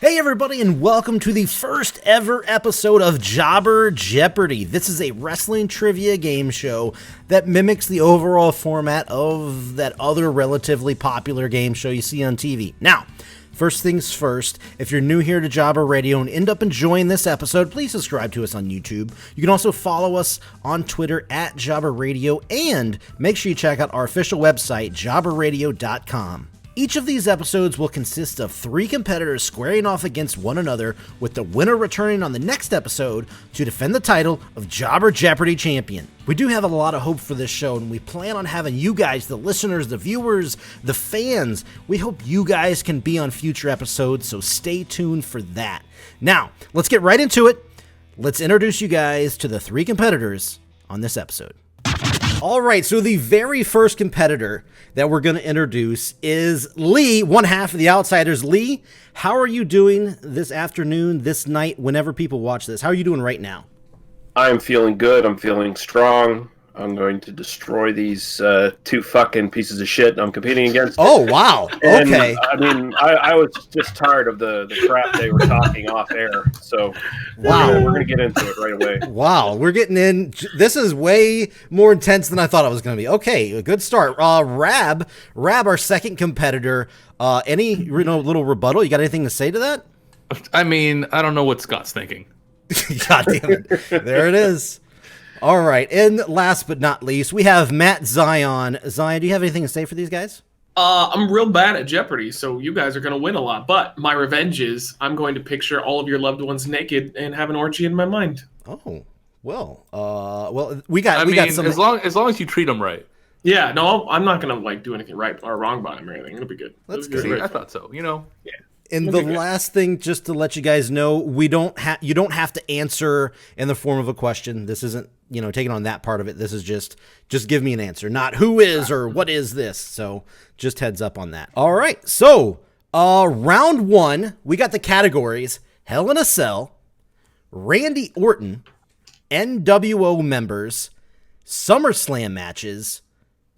Hey everybody, and welcome to the first ever episode of Jobber Jeopardy. This is a wrestling trivia game show that mimics the overall format of that other relatively popular game show you see on TV. Now, first things first, if you're new here to Jobber Radio and end up enjoying this episode, please subscribe to us on YouTube. You can also follow us on Twitter at Jobber Radio, and make sure you check out our official website, jobberradio.com. Each of these episodes will consist of 3 competitors squaring off against one another, with the winner returning on the next episode to defend the title of Jobber Jeopardy champion. We do have a lot of hope for this show, and we plan on having you guys, the listeners, the viewers, the fans. We hope you guys can be on future episodes, so stay tuned for that. Now, let's get right into it. Let's introduce you guys to the 3 competitors on this episode. All right, so the very first competitor that we're going to introduce is Lee, one half of the Outsiders. Lee, how are you doing this afternoon, this night, whenever people watch this? How are you doing right now? I'm feeling good. I'm feeling strong. I'm going to destroy these 2 fucking pieces of shit I'm competing against. Oh, wow. Okay. I mean, I was just tired of the crap they were talking off air. So wow, we're going to get into it right away. Wow, we're getting in. This is way more intense than I thought it was going to be. Okay, a good start. Rab, our second competitor. Any little rebuttal? You got anything to say to that? I mean, I don't know what Scott's thinking. God damn it. There it is. All right, and last but not least, we have Matt Zion. Zion, do you have anything to say for these guys? I'm real bad at Jeopardy, so you guys are going to win a lot. But my revenge is I'm going to picture all of your loved ones naked and have an orgy in my mind. Oh, well, we got some. As long as you treat them right. Yeah, no, I'm not going to do anything right or wrong by them or anything. It'll be good. That's good. See, I thought so. Yeah. And the last thing, just to let you guys know, you don't have to answer in the form of a question. This isn't, taking on that part of it. This is just give me an answer, not who is or what is this. So just heads up on that. All right. So round 1, we got the categories: Hell in a Cell, Randy Orton, NWO members, Summerslam matches,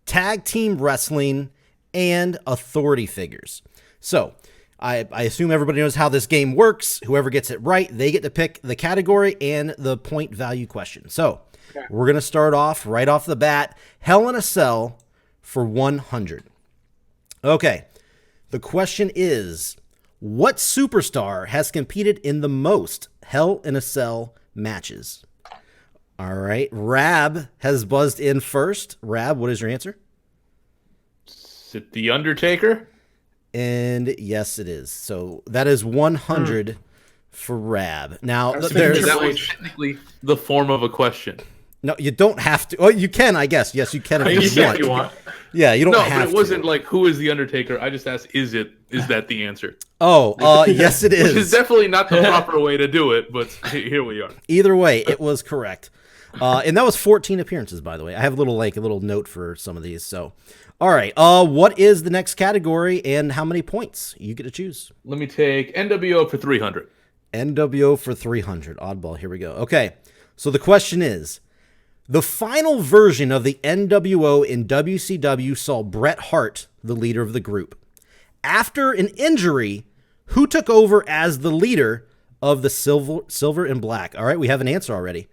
tag team wrestling, and authority figures. So I assume everybody knows how this game works. Whoever gets it right, they get to pick the category and the point value question. So we're going to start off right off the bat. Hell in a Cell for 100. Okay. The question is, what superstar has competed in the most Hell in a Cell matches? All right. Rab has buzzed in first. Rab, what is your answer? Is it The Undertaker? And yes, it is. So that is 100 for Rab. Now, that was technically the form of a question. No, you don't have to. Oh, you can, I guess. Yes, you can if you want. Yeah, you don't have to. No, but it wasn't like, who is The Undertaker? I just asked, is that the answer? Oh, yes, it is. Which is definitely not the proper way to do it, but here we are. Either way, it was correct. And that was 14 appearances, by the way. I have a little note for some of these. So, all right. What is the next category and how many points? You get to choose. Let me take NWO for 300. NWO for 300. Oddball. Here we go. Okay. So the question is, the final version of the NWO in WCW saw Bret Hart, the leader of the group. After an injury, who took over as the leader of the Silver and Black? All right. We have an answer already.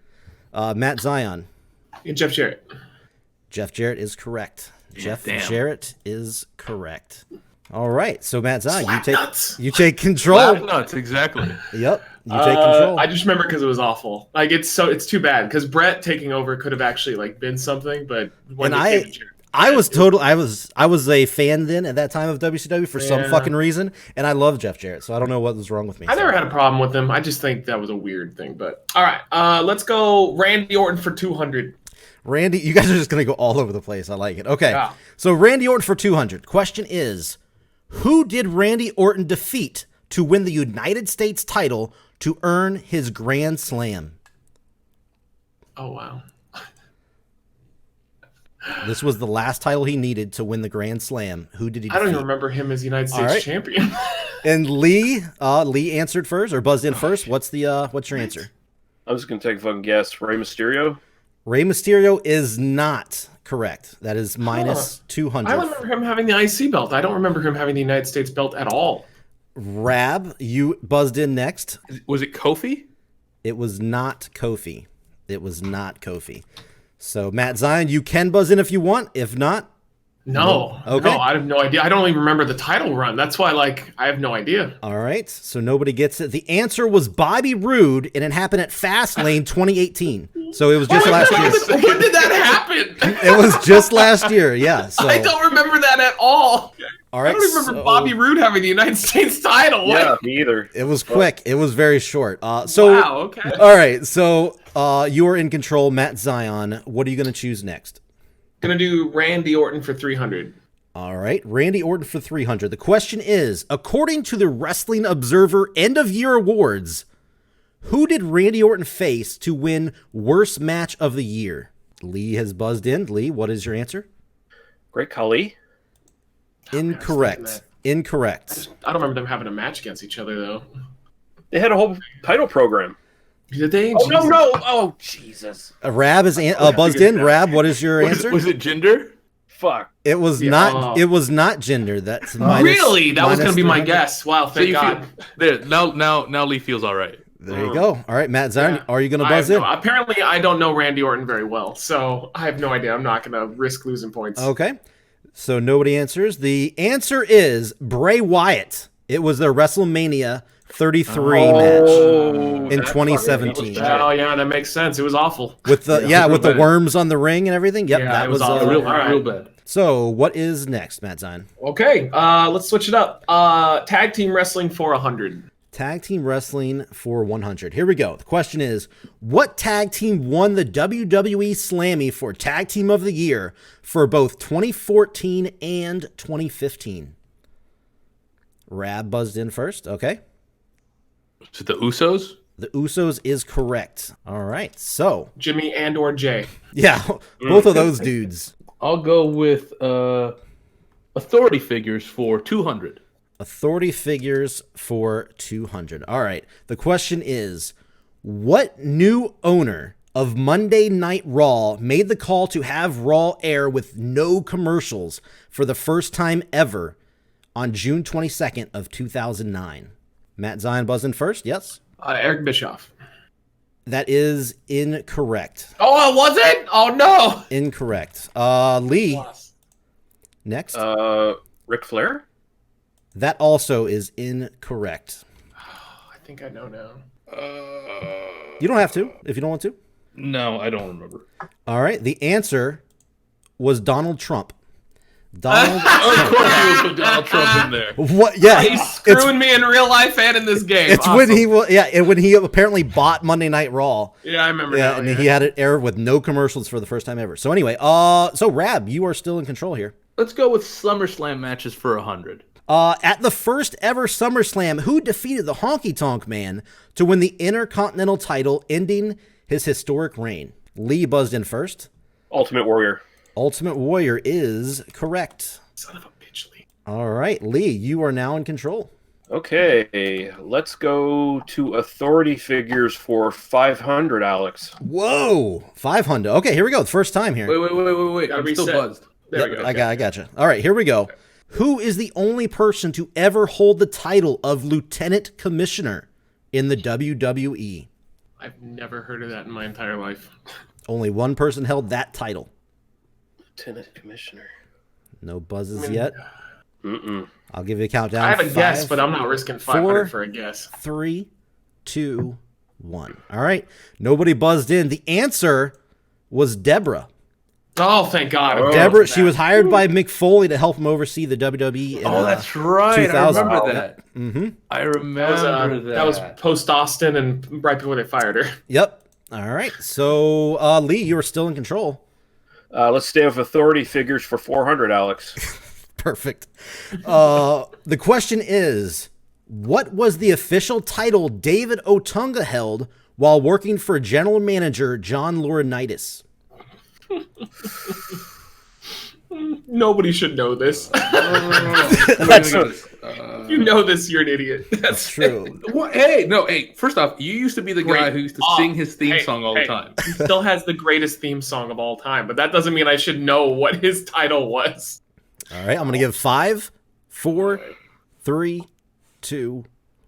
Matt Zion. Jeff Jarrett. Jeff Jarrett is correct. Damn. Jarrett is correct. All right, so Matt Zion, you take control. Slap nuts, exactly. Yep, you take control. I just remember because it was awful. It's too bad because Brett taking over could have actually been something, but when I was a fan then at that time of WCW for some fucking reason, and I love Jeff Jarrett, so I don't know what was wrong with me. I never had a problem with him. I just think that was a weird thing. But all right, let's go Randy Orton for 200. Randy, you guys are just going to go all over the place. I like it. Okay, So Randy Orton for 200. Question is, who did Randy Orton defeat to win the United States title to earn his Grand Slam? Oh, wow. This was the last title he needed to win the Grand Slam. Who did he defeat? I don't even remember him as United States champion. And Lee answered first, or buzzed in first. What's your answer? I was going to take a fucking guess. Rey Mysterio? Rey Mysterio is not correct. That is minus 200. I remember him having the IC belt. I don't remember him having the United States belt at all. Rab, you buzzed in next. Was it Kofi? It was not Kofi. It was not Kofi. So, Matt Zion, you can buzz in if you want. If not, No. Okay. No, I have no idea. I don't even remember the title run. That's why, I have no idea. all right. So, nobody gets it. The answer was Bobby Roode, and it happened at Fastlane 2018. So, it was just last year. When did that happen? It was just last year. Yeah. So, I don't remember that at all. all right. I don't remember so Bobby Roode having the United States title. Yeah, me either. It was quick. It was very short. Wow, okay. All right. So, you are in control, Matt Zion. What are you going to choose next? Gonna do Randy Orton for 300. All right, Randy Orton for 300. The question is, according to the Wrestling Observer End of Year Awards, who did Randy Orton face to win Worst Match of the Year? Lee has buzzed in. Lee, what is your answer? Great Khali. Incorrect. Incorrect. I don't remember them having a match against each other though. They had a whole title program. Did they? Oh, no, Jesus. no. Oh, Jesus. Rab is buzzed in. Rab, what is your answer? Was it Jinder? Fuck. It was Yeah. not. It was not gender. That's minus, Really? That was minus gonna be my 300. guess. Wow, So thank you God. feel, there, now Lee feels all right. There you go. All right, Matt Zion, Yeah. are you going to I buzz have in? no- apparently, I don't know Randy Orton very well, so I have no idea. I'm not gonna risk losing points. Okay. So nobody answers. The answer is Bray Wyatt. It was their WrestleMania 33 match in that's 2017. fucking- Oh yeah, that makes sense. It was awful. With the with the bad. worms on the ring and everything. Yep, Yeah, that it was was awful. Real, All right. real bad. So, what is next, Matt Zion? Okay, let's switch it up. Tag team wrestling for 100. Tag team wrestling for 100. Here we go. The question is, what tag team won the WWE Slammy for Tag Team of the Year for both 2014 and 2015? Rab buzzed in first. Okay. Is it the Usos? The Usos is correct. All right. So, Jimmy and or Jay. yeah, both of those dudes. I'll go with authority figures for 200. Authority figures for 200. All right. The question is, what new owner of Monday Night Raw made the call to have Raw air with no commercials for the first time ever on June 22nd of 2009? Matt Zion buzzing first. Yes. Eric Bischoff. That is incorrect. Oh, it wasn't? Oh no. Incorrect. Lee, next. Ric Flair? That also is incorrect. I think I know now. You don't have to if you don't want to. No, I don't remember. All right. The answer was Donald Trump. Donald Of Trump. course you would put Donald Trump in there. What? Yeah. He's screwing me in real life and in this game. It's when he will. Yeah, and when he apparently bought Monday Night Raw. Yeah, I remember Yeah, now. and yeah. he had it air with no commercials for the first time ever. So anyway, so Rab, you are still in control here. Let's go with Summerslam matches for 100. At the first ever SummerSlam, who defeated the Honky Tonk Man to win the Intercontinental title, ending his historic reign? Lee buzzed in first. Ultimate Warrior. Ultimate Warrior is correct. Son of a bitch, Lee. All right, Lee, you are now in control. Okay, let's go to authority figures for 500, Alex. Whoa, 500. Okay, here we go. The first time here. Wait. Gotta I'm still reset. buzzed. There we Yep, go. I gotcha. All right, here we go. Who is the only person to ever hold the title of Lieutenant Commissioner in the WWE? I've never heard of that in my entire life. Only one person held that title. Lieutenant Commissioner. No buzzes yet. Mm-mm. I'll give you a countdown. I have a 5, guess, but I'm not risking 500 4, for a guess. 3, 2, 1. All right. Nobody buzzed in. The answer was Deborah. Oh, thank God. Oh. Deborah, she was hired by Mick Foley to help him oversee the WWE. In, Oh, that's right. 2000. I remember that. Mm-hmm. I remember That was post Austin and right before they fired her. Yep. All right. So, Lee, you are still in control. Let's stay with authority figures for 400, Alex. Perfect. The question is, what was the official title David Otunga held while working for general manager John Laurinaitis? Nobody should know this. That's You know this, you're an idiot. That's true. What? Hey, first off, you used to be the guy Great. who used to sing his theme song all the time. He still has the greatest theme song of all time, but that doesn't mean I should know what his title was. All right. I'm going to give 5, 4, 3, 2,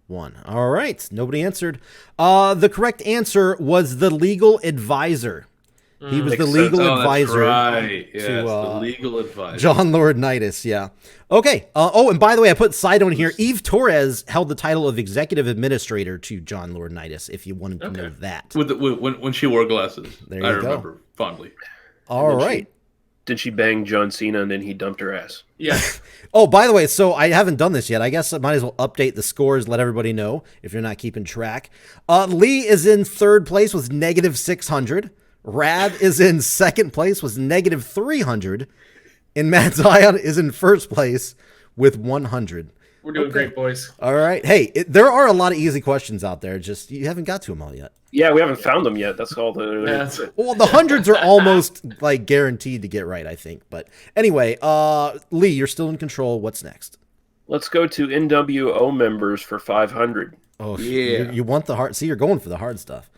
1. All right. Nobody answered. The correct answer was the legal advisor. He was the legal advisor. That's right. Yes, to the legal advisor. John Laurinaitis, yeah. Okay. And by the way, I put side on here. Eve Torres held the title of executive administrator to John Laurinaitis, if you wanted to know that. When she wore glasses. There you I go. remember fondly. All right. Did she bang John Cena and then he dumped her ass? Yeah. Oh, by the way, so I haven't done this yet. I guess I might as well update the scores, let everybody know if you're not keeping track. Lee is in third place with -600. Rab is in second place with -300. And Matt Zion is in first place with 100. We're doing great, boys. All right. Hey, there are a lot of easy questions out there. Just you haven't got to them all yet. Yeah, we haven't found them yet. That's all. That's it. Well, the hundreds are almost like guaranteed to get right, I think. But anyway, Lee, you're still in control. What's next? Let's go to NWO members for 500. Oh, Yeah. You want the hard. See, you're going for the hard stuff.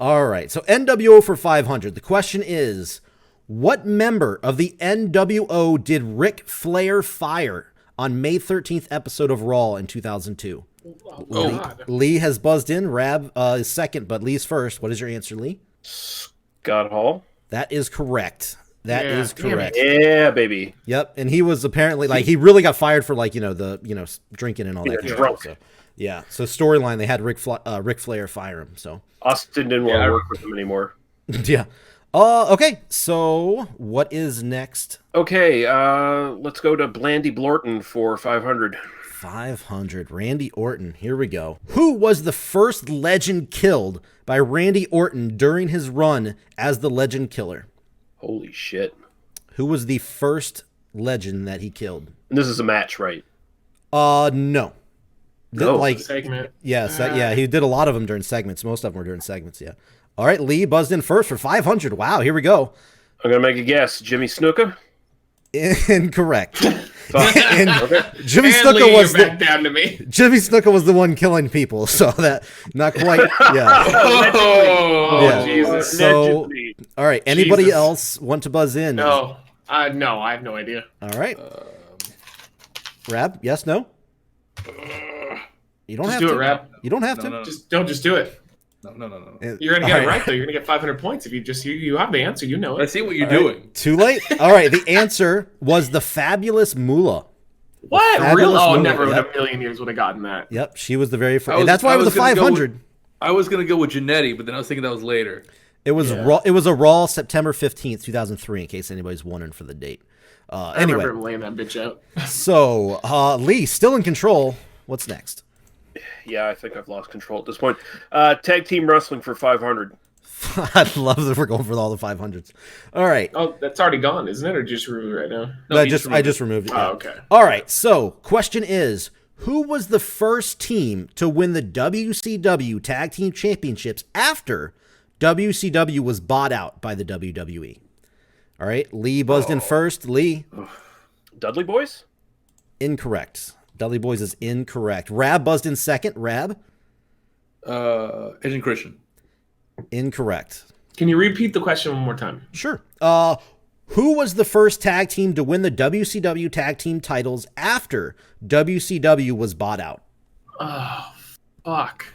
All right. So NWO for 500. The question is, what member of the NWO did Ric Flair fire on May 13th episode of Raw in 2002? God. Lee has buzzed in. Rab is second, but Lee's first. What is your answer, Lee? Scott Hall. That is correct. That is damn it. correct. Yeah, baby. Yep, and he was apparently like he really got fired for like drinking and all that. Yeah, kind of drunk. stuff. So, yeah. So storyline, they had Ric Flair fire him. So Austin didn't want to work with him anymore. yeah. Okay. So what is next? Okay, let's go to Blandy Blorton for 500. 500. Randy Orton. Here we go. Who was the first legend killed by Randy Orton during his run as the Legend Killer? Holy shit. Who was the first legend that he killed? And this is a match, right? No. No. Like, Segment. yeah, he did a lot of them during segments. Most of them were during segments, yeah. All right, Lee buzzed in first for 500. Wow, here we go. I'm going to make a guess. Jimmy Snuka? Incorrect. Okay. Jimmy And Snuka Lee, was you're back down to me. Jimmy Snuka was the one killing people, so that not quite. Yeah. Oh, Yeah. Jesus. So, Allegedly. all right. Anybody Jesus. else want to buzz in? No. No, I have no idea. All right. Rab, yes, no. You don't Just have do to. it, Rab. You don't have to. No. Just do it. No. You're gonna get All it right though. You're gonna get 500 points if you just you have the answer. You know I it. see what you're doing. Too late. All right. The answer was the Fabulous Moolah. What? Fabulous Real? Oh, Moolah, never in yep. a million years would have gotten that. Yep, she was the very first. I was- That's why I it was was the gonna go 500. I was gonna go with Janetti, but then I was thinking that was later. It was raw. It was a Raw September 15th, 2003. In case anybody's wondering for the date. I Anyway, remember him laying that bitch out. so Lee still in control. What's next? Yeah, I think I've lost control at this point. Tag team wrestling for 500. I love that we're going for all the 500s. All right. Oh, that's already gone, isn't it? Or just removed right now? No, I you just removed removed it. Oh, yeah. okay. All right. So, question is, who was the first team to win the WCW Tag Team Championships after WCW was bought out by the WWE? All right. Lee buzzed in first. Lee, Dudley Boys? incorrect. Dudley Boys is incorrect. Rab buzzed in second. Rab, Edge and Christian. incorrect. Can you repeat the question one more time? Sure. Who was the first tag team to win the WCW tag team titles after WCW was bought out? Oh, fuck.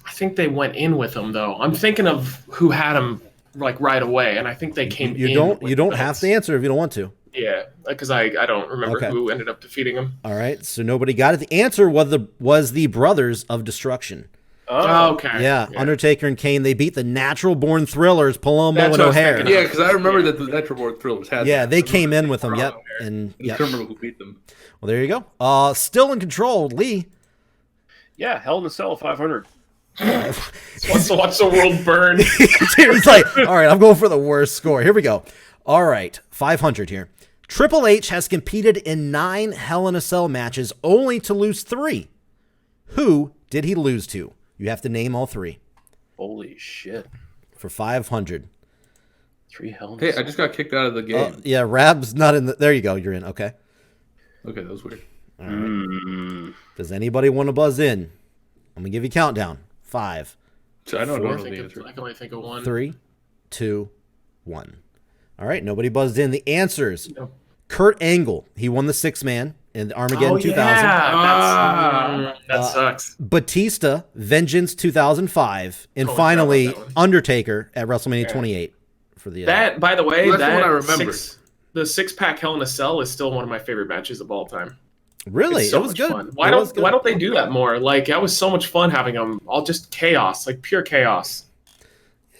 I think they went in with them though. I'm thinking of who had them like right away, and I think they came. You in don't. with You don't the have belts. to answer if you don't want to. Yeah, because I don't remember Okay. who ended up defeating them. All right. So nobody got it. The answer was the Brothers of Destruction. Oh, okay. Yeah, Undertaker and Kane. They beat the Natural Born Thrillers, Palumbo That's and what I was O'Hare. thinking Yeah, because I remember that the Metro Board Thrillers had. Yeah, them. they I came remember in with them. Palumbo Yep. and O'Hare. And I yeah. just remember who beat them. Well, there you go. Still in control, Lee. Yeah, Hell in a Cell 500. Watch the world burn. He's like, all right, I'm going for the worst score. Here we go. All right, 500 here. Triple H has competed in 9 Hell in a Cell matches, only to lose 3. Who did he lose to? You have to name all 3 Holy shit. for 500. 3 Hell in a Hey, Cell. I just got kicked out of the game. Yeah, Rab's not in the. There you go. You're in. Okay. Okay, that was weird. All right. Does anybody want to buzz in? I'm gonna give you a countdown. 5, So I don't I know think the of- answer. I can only think of one. 3, 2, 1. All right. Nobody buzzed in. The answers: No. Kurt Angle. He won the 6-man in Armageddon 2000. That sucks. Batista, Vengeance 2005, and finally Undertaker at WrestleMania 28 for the. That, by the way, that's the one I remember. The six-pack Hell in a Cell is still one of my favorite matches of all time. Really, So it was much good. Fun. Why don't they do that more? Like, that was so much fun having them. All just chaos, like pure chaos.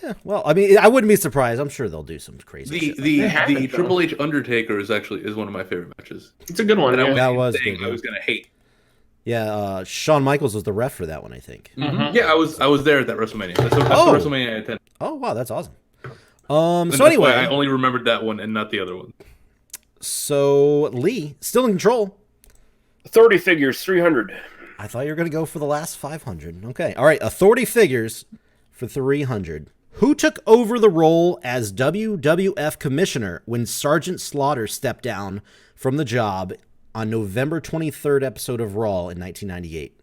Yeah, well, I mean, I wouldn't be surprised. I'm sure they'll do some crazy shit. The Triple H Undertaker is one of my favorite matches. It's a good one. And that was good. I was gonna hate. Yeah, Shawn Michaels was the ref for that one, I think. Mm-hmm. Yeah, I was there at that WrestleMania. That's the WrestleMania I attended. Oh wow, that's awesome. And so anyway, I only remembered that one and not the other one. So Lee, still in control. 30 figures, 300. I thought you were going to go for the last 500. Okay. All right. Authority figures for 300. Who took over the role as WWF commissioner when Sergeant Slaughter stepped down from the job on November 23rd episode of Raw in 1998?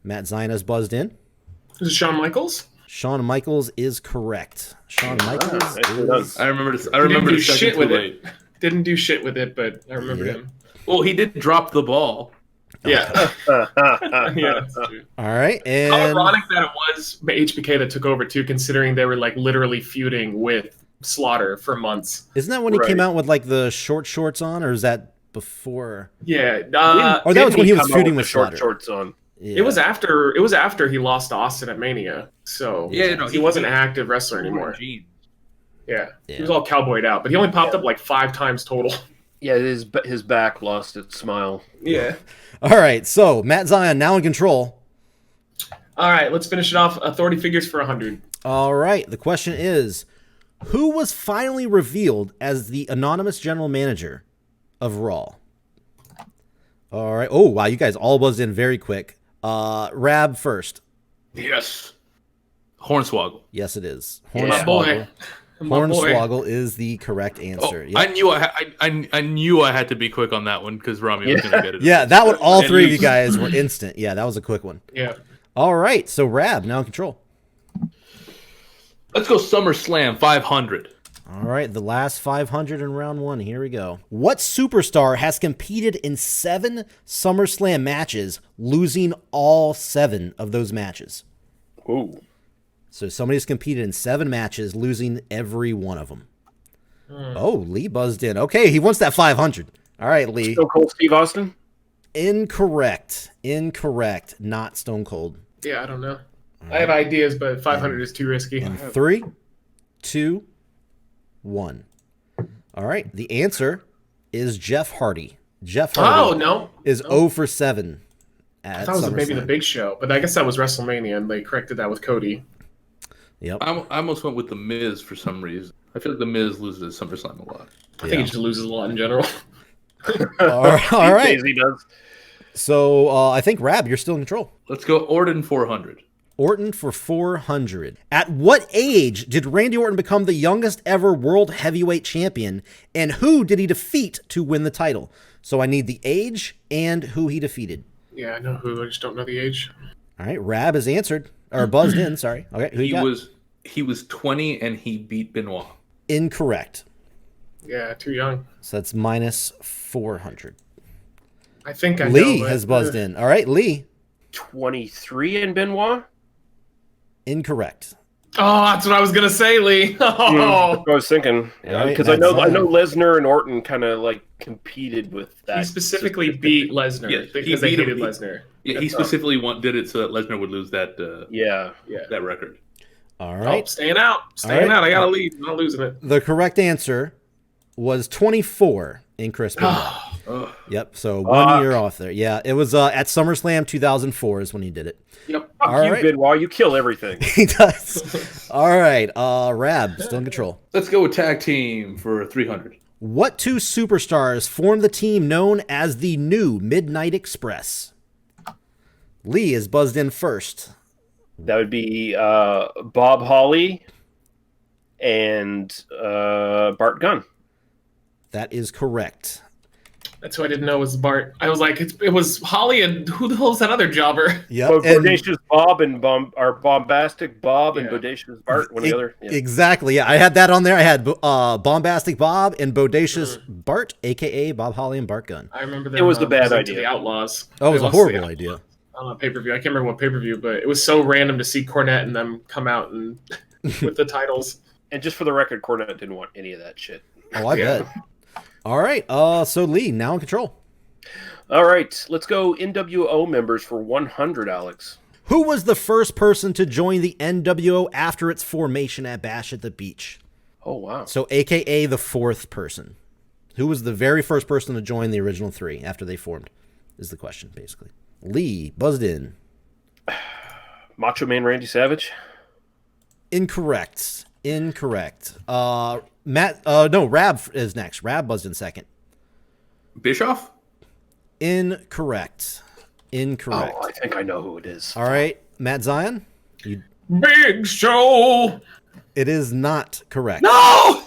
Matt Zina's buzzed in. Is it Shawn Michaels? Shawn Michaels is correct. Shawn Michaels is... I remember the second too late. Didn't do shit with it, but I remember him. Well, he did drop the ball. Yeah. Yeah, that's true. All right. And how ironic that it was HBK that took over too, considering they were like literally feuding with Slaughter for months. Isn't that when he came out with like the short shorts on, or is that before? Yeah. Or that was when he was feuding with short Slaughter. shorts on. Yeah. It was after he lost to Austin at Mania. So he wasn't an active wrestler anymore. Yeah. He was all cowboyed out, but he only popped up like 5 times total. Yeah, his back lost its smile. Yeah. All right, so Matt Zion now in control. All right, let's finish it off. Authority figures for 100. All right, the question is, who was finally revealed as the anonymous general manager of Raw? All right. Oh, wow, you guys all buzzed in very quick. Rab first. Yes. Hornswoggle. Yes, it is. My boy. Hornswoggle is the correct answer. Yep. I knew I had to be quick on that one because Rami was going to get it. Yeah, that one, all three of you guys were instant. Yeah, that was a quick one. Yeah. All right, so Rab, now in control. Let's go SummerSlam 500. All right, the last 500 in round 1. Here we go. What superstar has competed in 7 SummerSlam matches, losing all 7 of those matches? Ooh. So somebody's competed in 7 matches, losing every one of them. Oh, Lee buzzed in. Okay, he wants that 500. All right, Lee. Stone Cold Steve Austin? Incorrect. Not Stone Cold. Yeah, I don't know. Right. I have ideas, but 500 is too risky. And 3, 2, 1. All right, the answer is Jeff Hardy. Jeff Hardy is 0 for 7 at I thought it was maybe SummerSlam. the Big Show, but I guess that was WrestleMania, and they corrected that with Cody. Yep. I almost went with The Miz for some reason. I feel like The Miz loses at SummerSlam a lot. I think he just loses a lot in general. All right. He does. So I think, Rab, you're still in control. Let's go Orton 400. Orton for 400. At what age did Randy Orton become the youngest ever World Heavyweight Champion, and who did he defeat to win the title? So I need the age and who he defeated. Yeah, I know who. I just don't know the age. All right, Rab has answered, or buzzed in, sorry. Okay, who you got? He was 20 and he beat Benoit. Incorrect. Yeah, too young. So that's minus 400. I think I know. Lee has buzzed in. All right, Lee. 23 in Benoit? Incorrect. Oh, that's what I was gonna say, Lee. That's what I was thinking. Because I know Lesnar and Orton kind of like competed with that. He specifically beat Lesnar because they hated Lesnar. Yeah, he specifically did it so that Lesnar would lose that. That record. All right. Oh, staying out. I gotta leave. I'm not losing it. The correct answer was 24 in Chris Benoit. Yep. So 1 year off there. Yeah, it was at SummerSlam 2004 is when he did it. Yep. Benoit, you kill everything. He does. All right. Rab, still in control. Let's go with Tag Team for 300. What 2 superstars formed the team known as the New Midnight Express? Lee is buzzed in first. That would be Bob Holly and Bart Gunn. That is correct. That's who I didn't know was Bart. I was like, it was Holly, and who the hell is that other jobber? Yeah, Bodacious Bob and Bombastic Bob and Bodacious Bart. One of the other. Yeah. Exactly. Yeah, I had that on there. I had Bombastic Bob and Bodacious Bart, aka Bob Holly and Bart Gunn. I remember that. It was a bad idea. The Outlaws. Oh, it was a horrible idea. On a pay-per-view. I can't remember what pay-per-view, but it was so random to see Cornette and them come out and with the titles. And just for the record, Cornette didn't want any of that shit. Oh, I bet. All right. So Lee, now in control. All right. Let's go NWO members for 100, Alex. Who was the first person to join the NWO after its formation at Bash at the Beach? Oh, wow. So AKA the fourth person. Who was the very first person to join the original three after they formed is the question, basically. Lee, buzzed in. Macho Man Randy Savage? Incorrect. Rab is next. Rab buzzed in second. Bischoff? Incorrect. Oh, I think I know who it is. All right, Matt Zion? Big Show! It is not correct. No!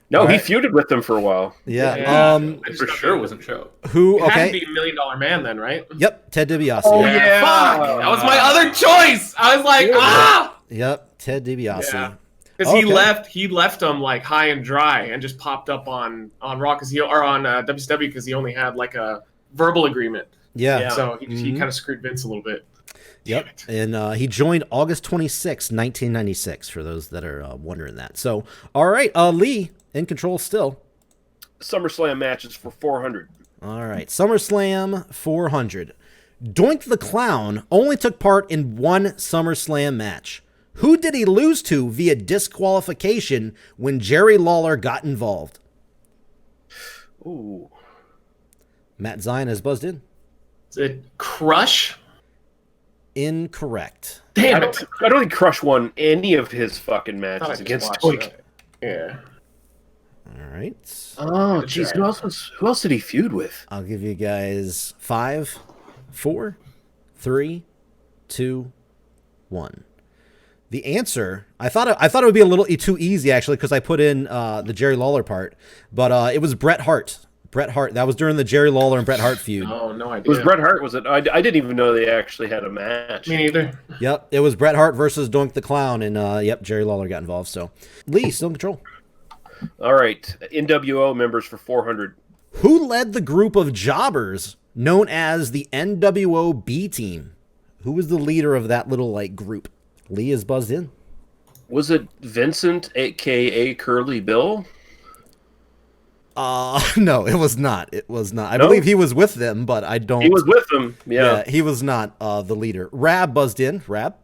No, he feuded with them for a while. Yeah. I for sure wasn't Show. Who? It had Okay. to be $1 Million Man then, right? Yep. Ted DiBiase. Oh, yeah. Fuck! That was my other choice! I was like, Yep. Ted DiBiase. Yeah. Because he left them like high and dry and just popped up on Raw on WCW because he only had like a verbal agreement. Yeah. So he kind of screwed Vince a little bit. Yep. And he joined August 26, 1996, for those that are wondering that. So, all right, Lee, in control still. SummerSlam matches for 400. All right, SummerSlam 400. Doink the Clown only took part in one SummerSlam match. Who did he lose to via disqualification when Jerry Lawler got involved? Ooh. Matt Zion has buzzed in. Is it Crush? Incorrect. Damn it! I don't think Crush won any of his fucking matches against Doink. Yeah. All right. Oh, jeez. Who else did he feud with? I'll give you guys 5, 4, 3, 2, 1. The answer, I thought it would be a little too easy, actually, because I put in the Jerry Lawler part, but it was Bret Hart. Bret Hart. That was during the Jerry Lawler and Bret Hart feud. Oh, no idea. It was Bret Hart, was it? I didn't even know they actually had a match. Me neither. Yep, it was Bret Hart versus Doink the Clown, and Jerry Lawler got involved. So, Lee, still in control. All right, NWO members for 400. Who led the group of jobbers known as the NWO B Team? Who was the leader of that little group? Lee is buzzed in. Was it Vincent, a.k.a. Curly Bill? No, it was not. It was not. I believe he was with them, but I don't. He was with them, yeah. He was not the leader. Rab buzzed in. Rab?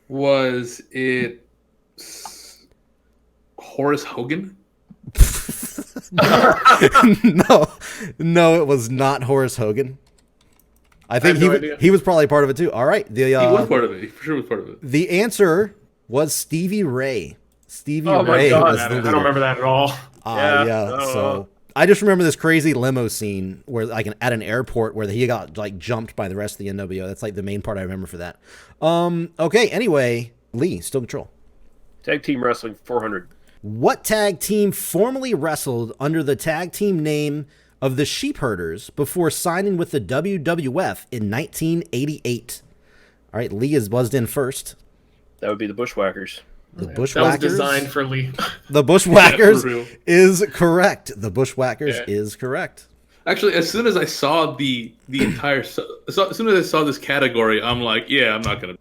Was it Horace Hogan? No, it was not Horace Hogan. I think he was probably part of it too. All right, he was part of it. He for sure was part of it. The answer was Stevie Ray. Stevie Ray was the leader. I don't remember that at all. So I just remember this crazy limo scene where at an airport where he got jumped by the rest of the NWO. That's the main part I remember for that. Okay. Anyway, Lee, still in control. Tag Team Wrestling 400. What tag team formerly wrestled under the tag team name of the Sheepherders before signing with the WWF in 1988? All right, Lee is buzzed in first. That would be the Bushwhackers. The Bushwhackers. That was designed for Lee. The Bushwhackers is correct. The Bushwhackers is correct. Actually, as soon as I saw the entire, as soon as I saw this category, I'm like, yeah, I'm not gonna.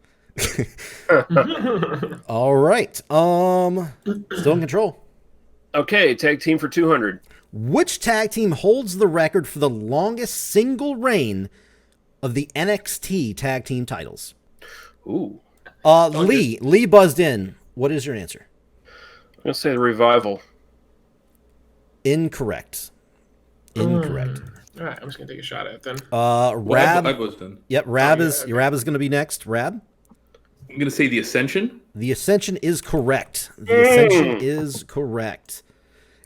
All right. Still in control. Okay, tag team for 200. Which tag team holds the record for the longest single reign of the NXT tag team titles? Ooh. Lee buzzed in. What is your answer? I'm going to say the Revival. Incorrect. All right, I'm just going to take a shot at it then. Rab. I buzzed in. Yep, Rab is going to be next. Rab? I'm going to say the Ascension. The Ascension is correct. The Ascension is correct.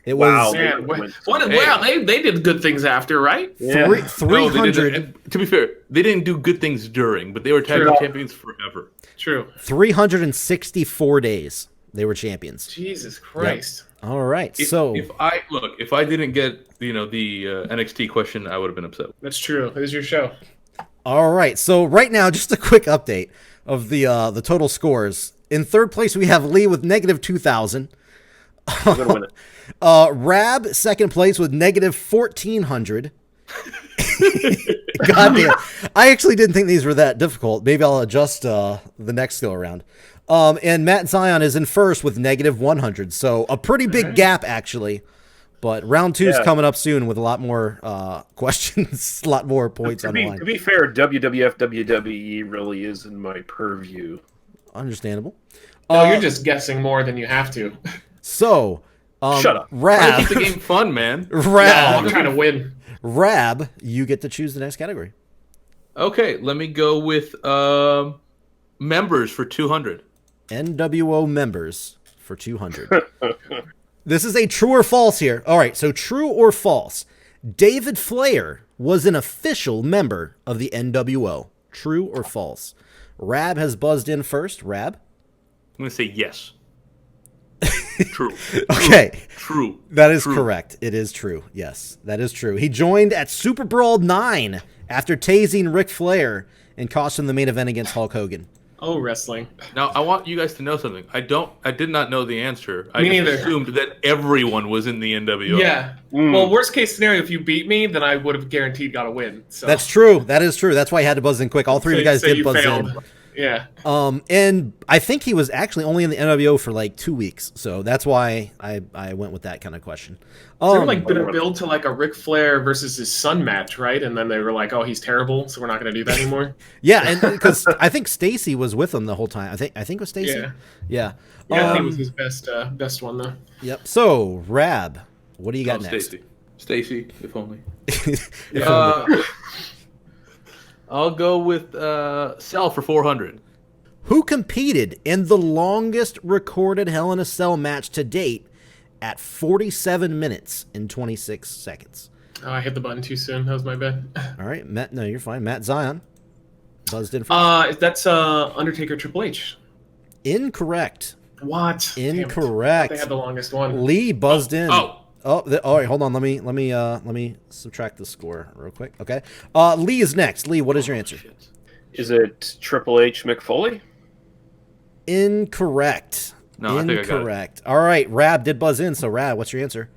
It was they did good things after, right? Yeah. 300. To be fair, they didn't do good things during, but they were tag team champions forever. True. 364 days. They were champions. Jesus Christ. Yep. All right. If I didn't get the NXT question, I would have been upset. That's true. It was your show. All right. So right now, just a quick update of the total scores. In third place, we have Lee with negative 2,000. I'm gonna win it. Rab second place with negative 1,400. God damn. I actually didn't think these were that difficult. Maybe I'll adjust the next go around. And Matt Zion is in first with negative 100. So a pretty big gap, actually. But round 2 is coming up soon with a lot more questions, a lot more points on the line. To be fair, WWF, WWE really is in my purview. Understandable. No, you're just guessing more than you have to. So, shut up. Rab. Keep the game fun, man. Rab. No, I'm trying to win. Rab, you get to choose the next category. Okay, let me go with members for 200. NWO members for 200. This is a true or false here. All right, so true or false. David Flair was an official member of the NWO. True or false? Rab has buzzed in first. Rab? I'm going to say yes. True. Okay. True. That is correct. It is true. Yes, that is true. He joined at Super Brawl 9 after tasing Ric Flair and cost him the main event against Hulk Hogan. Oh, wrestling. Now, I want you guys to know something. I did not know the answer. Me neither. Assumed that everyone was in the NWO. Yeah. Well, worst case scenario, if you beat me, then I would have guaranteed got a win. So. That's true. That is true. That's why I had to buzz in quick. All three of you guys did buzz in. Yeah. And I think he was actually only in the NWO for like 2 weeks, so that's why I went with that kind of question. They were like been a build to like a Ric Flair versus his son match, right? And then they were like, "Oh, he's terrible, so we're not going to do that anymore." Yeah, and because I think Stacy was with him the whole time. I think it was Stacy. Yeah. I think it was his best one though. Yep. So Rab, what do you got next? Stacy, if only. Only. I'll go with Cell for 400. Who competed in the longest recorded Hell in a Cell match to date at 47 minutes and 26 seconds? Oh, I hit the button too soon. That was my bad. All right, Matt. No, you're fine. Matt Zion buzzed in first. That's Undertaker Triple H. Incorrect. What? Incorrect. They had the longest one. Lee buzzed in. Oh. All right, hold on. Let me subtract the score real quick. Okay. Lee is next. Lee, what is your answer? Is it Triple H McFoley? Incorrect. No, Incorrect. I think I got it. All right, Rab did buzz in. So Rab, what's your answer?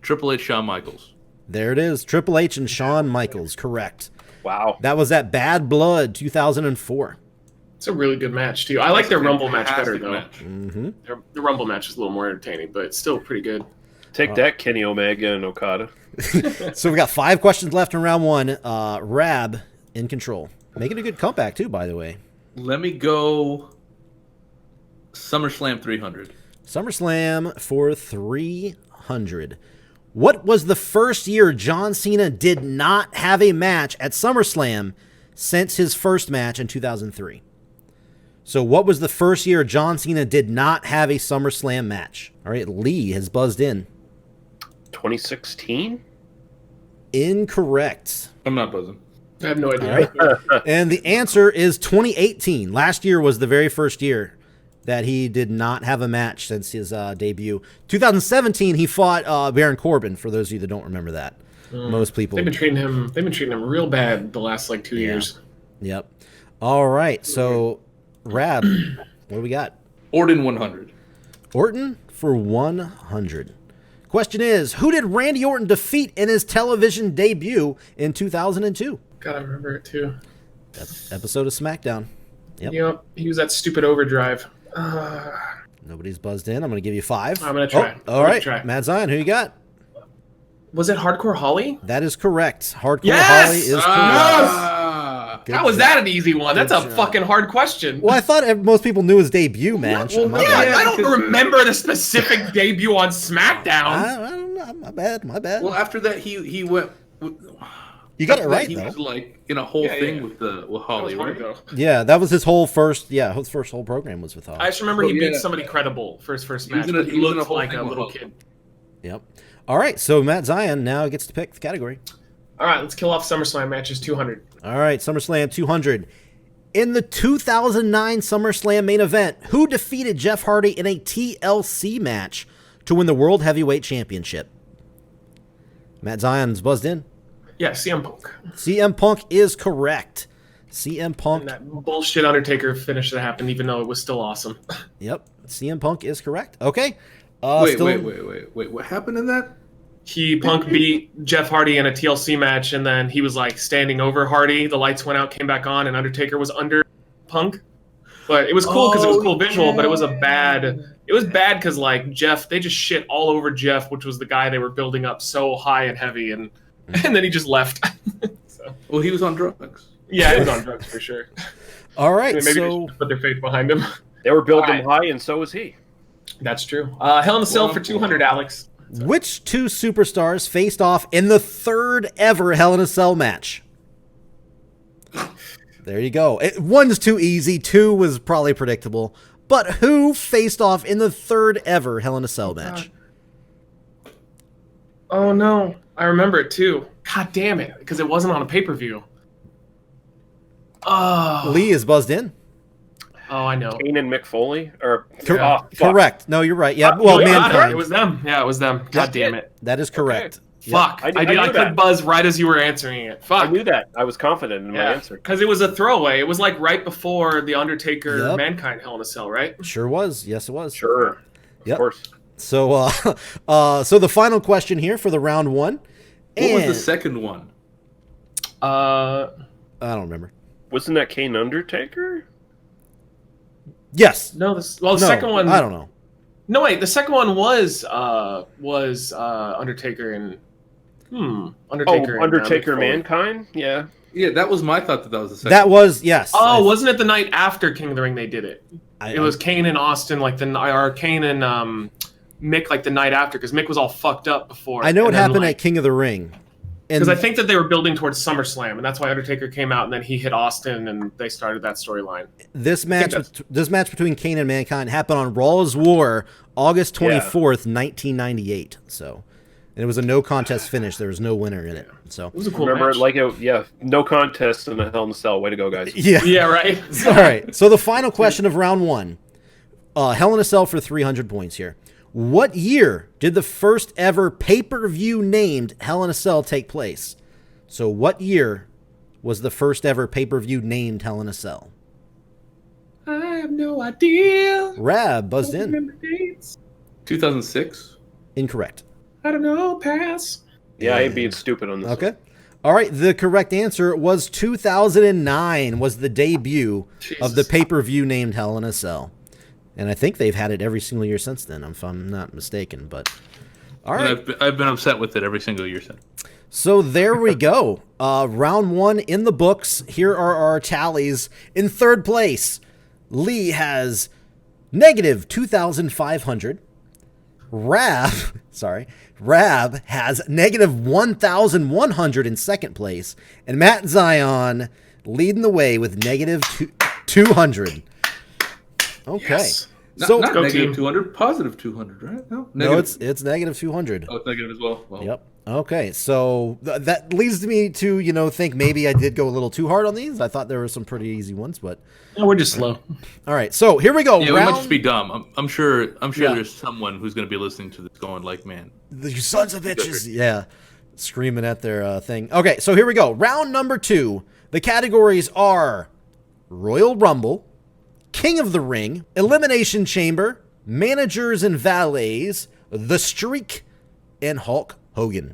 Triple H, Shawn Michaels. There it is. Triple H and Shawn Michaels. Correct. Wow. That was at Bad Blood 2004. It's a really good match too. I like their Rumble match better though. Mm-hmm. The Rumble match is a little more entertaining, but it's still pretty good. Take that, Kenny Omega and Okada. So we got 5 questions left in round 1. Rab in control. Making a good comeback too, by the way. Let me go SummerSlam 300. SummerSlam for 300. What was the first year John Cena did not have a match at SummerSlam since his first match in 2003? So what was the first year John Cena did not have a SummerSlam match? All right, Lee has buzzed in. 2016? Incorrect. I'm not buzzing. I have no idea. Right. And the answer is 2018. Last year was the very first year that he did not have a match since his debut. 2017, he fought Baron Corbin, for those of you that don't remember that. Most people. They've been treating him real bad the last like 2 years. Yep. All right. So, Rab, what do we got? Orton 100. Orton for 100. Question is, who did Randy Orton defeat in his television debut in 2002? God, I remember it too. That episode of SmackDown. Yep. He was that stupid Overdrive. Nobody's buzzed in. I'm going to give you 5. I'm going to try. All right. Matt Zion, who you got? Was it Hardcore Holly? That is correct. Hardcore Holly is correct. How was that an easy one? That's a fucking hard question. Well, I thought most people knew his debut match. Well, I don't remember the specific debut on SmackDown. I don't know. My bad. Well, after that, he went. You got it right, he though. was like in a whole thing with Holly, right? Yeah, that was his whole first. Yeah, his first whole program was with Holly. I just remember he beat somebody credible for his first match. He looked like a little kid. Yep. All right, so Matt Zion now gets to pick the category. All right, let's kill off SummerSlam matches 200. All right, SummerSlam 200. In the 2009 SummerSlam main event, who defeated Jeff Hardy in a TLC match to win the World Heavyweight Championship? Matt Zion's buzzed in. Yeah, CM Punk. CM Punk is correct. CM Punk. And that bullshit Undertaker finish that happened, even though it was still awesome. Yep, CM Punk is correct. Okay. Wait. What happened in that? Punk beat Jeff Hardy in a TLC match, and then he was like standing over Hardy. The lights went out, came back on, and Undertaker was under Punk. But it was cool because it was a cool visual, but it was bad because like Jeff, they just shit all over Jeff, which was the guy they were building up so high and heavy, and then he just left. So. Well, he was on drugs. Yeah, he was on drugs for sure. All right, maybe they should put their faith behind him. They were building him high, and so was he. That's true. Hell in a Cell for 200, Alex. Which two superstars faced off in the third ever Hell in a Cell match? There you go. One's too easy. Two was probably predictable. But who faced off in the third ever Hell in a Cell match? Oh, no. I remember it, too. God damn it. Because it wasn't on a pay-per-view. Oh. Lee is buzzed in. Oh, I know. Kane and Mick Foley? Correct. No, you're right. Yeah, well, Mankind. It was them. Yeah, it was them. God damn it. That is correct. Okay. Fuck. I clicked buzz right as you were answering it. Fuck. I knew that. I was confident in my answer. Because it was a throwaway. It was like right before the Undertaker Mankind Hell in a Cell, right? Sure was. Yes, it was. Sure. Of course. So, so the final question here for the round one. What was the second one? I don't remember. Wasn't that Kane Undertaker? Yes. No, the second one. I don't know. No, wait. The second one was Undertaker and Undertaker Mankind. Yeah. Yeah, that was my thought that was the second. That was yes. Oh, wasn't it the night after King of the Ring they did it? It was Kane and Austin, like Kane and Mick, like the night after, because Mick was all fucked up before. I know it happened at King of the Ring. Because I think that they were building towards SummerSlam, and that's why Undertaker came out, and then he hit Austin, and they started that storyline. This match between Kane and Mankind happened on Raw's War, August 24th, 1998. So, and it was a no contest finish. There was no winner in it. So it was a cool match. No contest in a Hell in a Cell. Way to go, guys. Yeah, right. All right. So the final question of round one, Hell in a Cell for 300 points here. What year did the first ever pay-per-view named Hell in a Cell take place? So what year was the first ever pay-per-view named Hell in a Cell? I have no idea. Rab buzzed in. 2006? Incorrect. I don't know. Pass. Yeah, I ain't being stupid on this. Okay. All right. The correct answer was 2009 was the debut of the pay-per-view named Hell in a Cell. And I think they've had it every single year since then, if I'm not mistaken. But all right, I've been upset with it every single year since. So there we go. Round one in the books. Here are our tallies. In third place, Lee has negative 2,500. Rab has negative 1,100 in second place, and Matt Zion leading the way with negative 200. Okay. Yes. So not negative 200, positive 200, right? No, it's negative 200. Oh, it's negative as well. Yep. Okay, so that leads me to think maybe I did go a little too hard on these. I thought there were some pretty easy ones, but no, we're just slow. All right, so here we go. Yeah, we might just be dumb. I'm sure there's someone who's going to be listening to this going like, man, you sons of bitches. Yeah, screaming at their thing. Okay, so here we go. Round number 2. The categories are Royal Rumble, King of the Ring, Elimination Chamber, Managers and Valets, The Streak, and Hulk Hogan.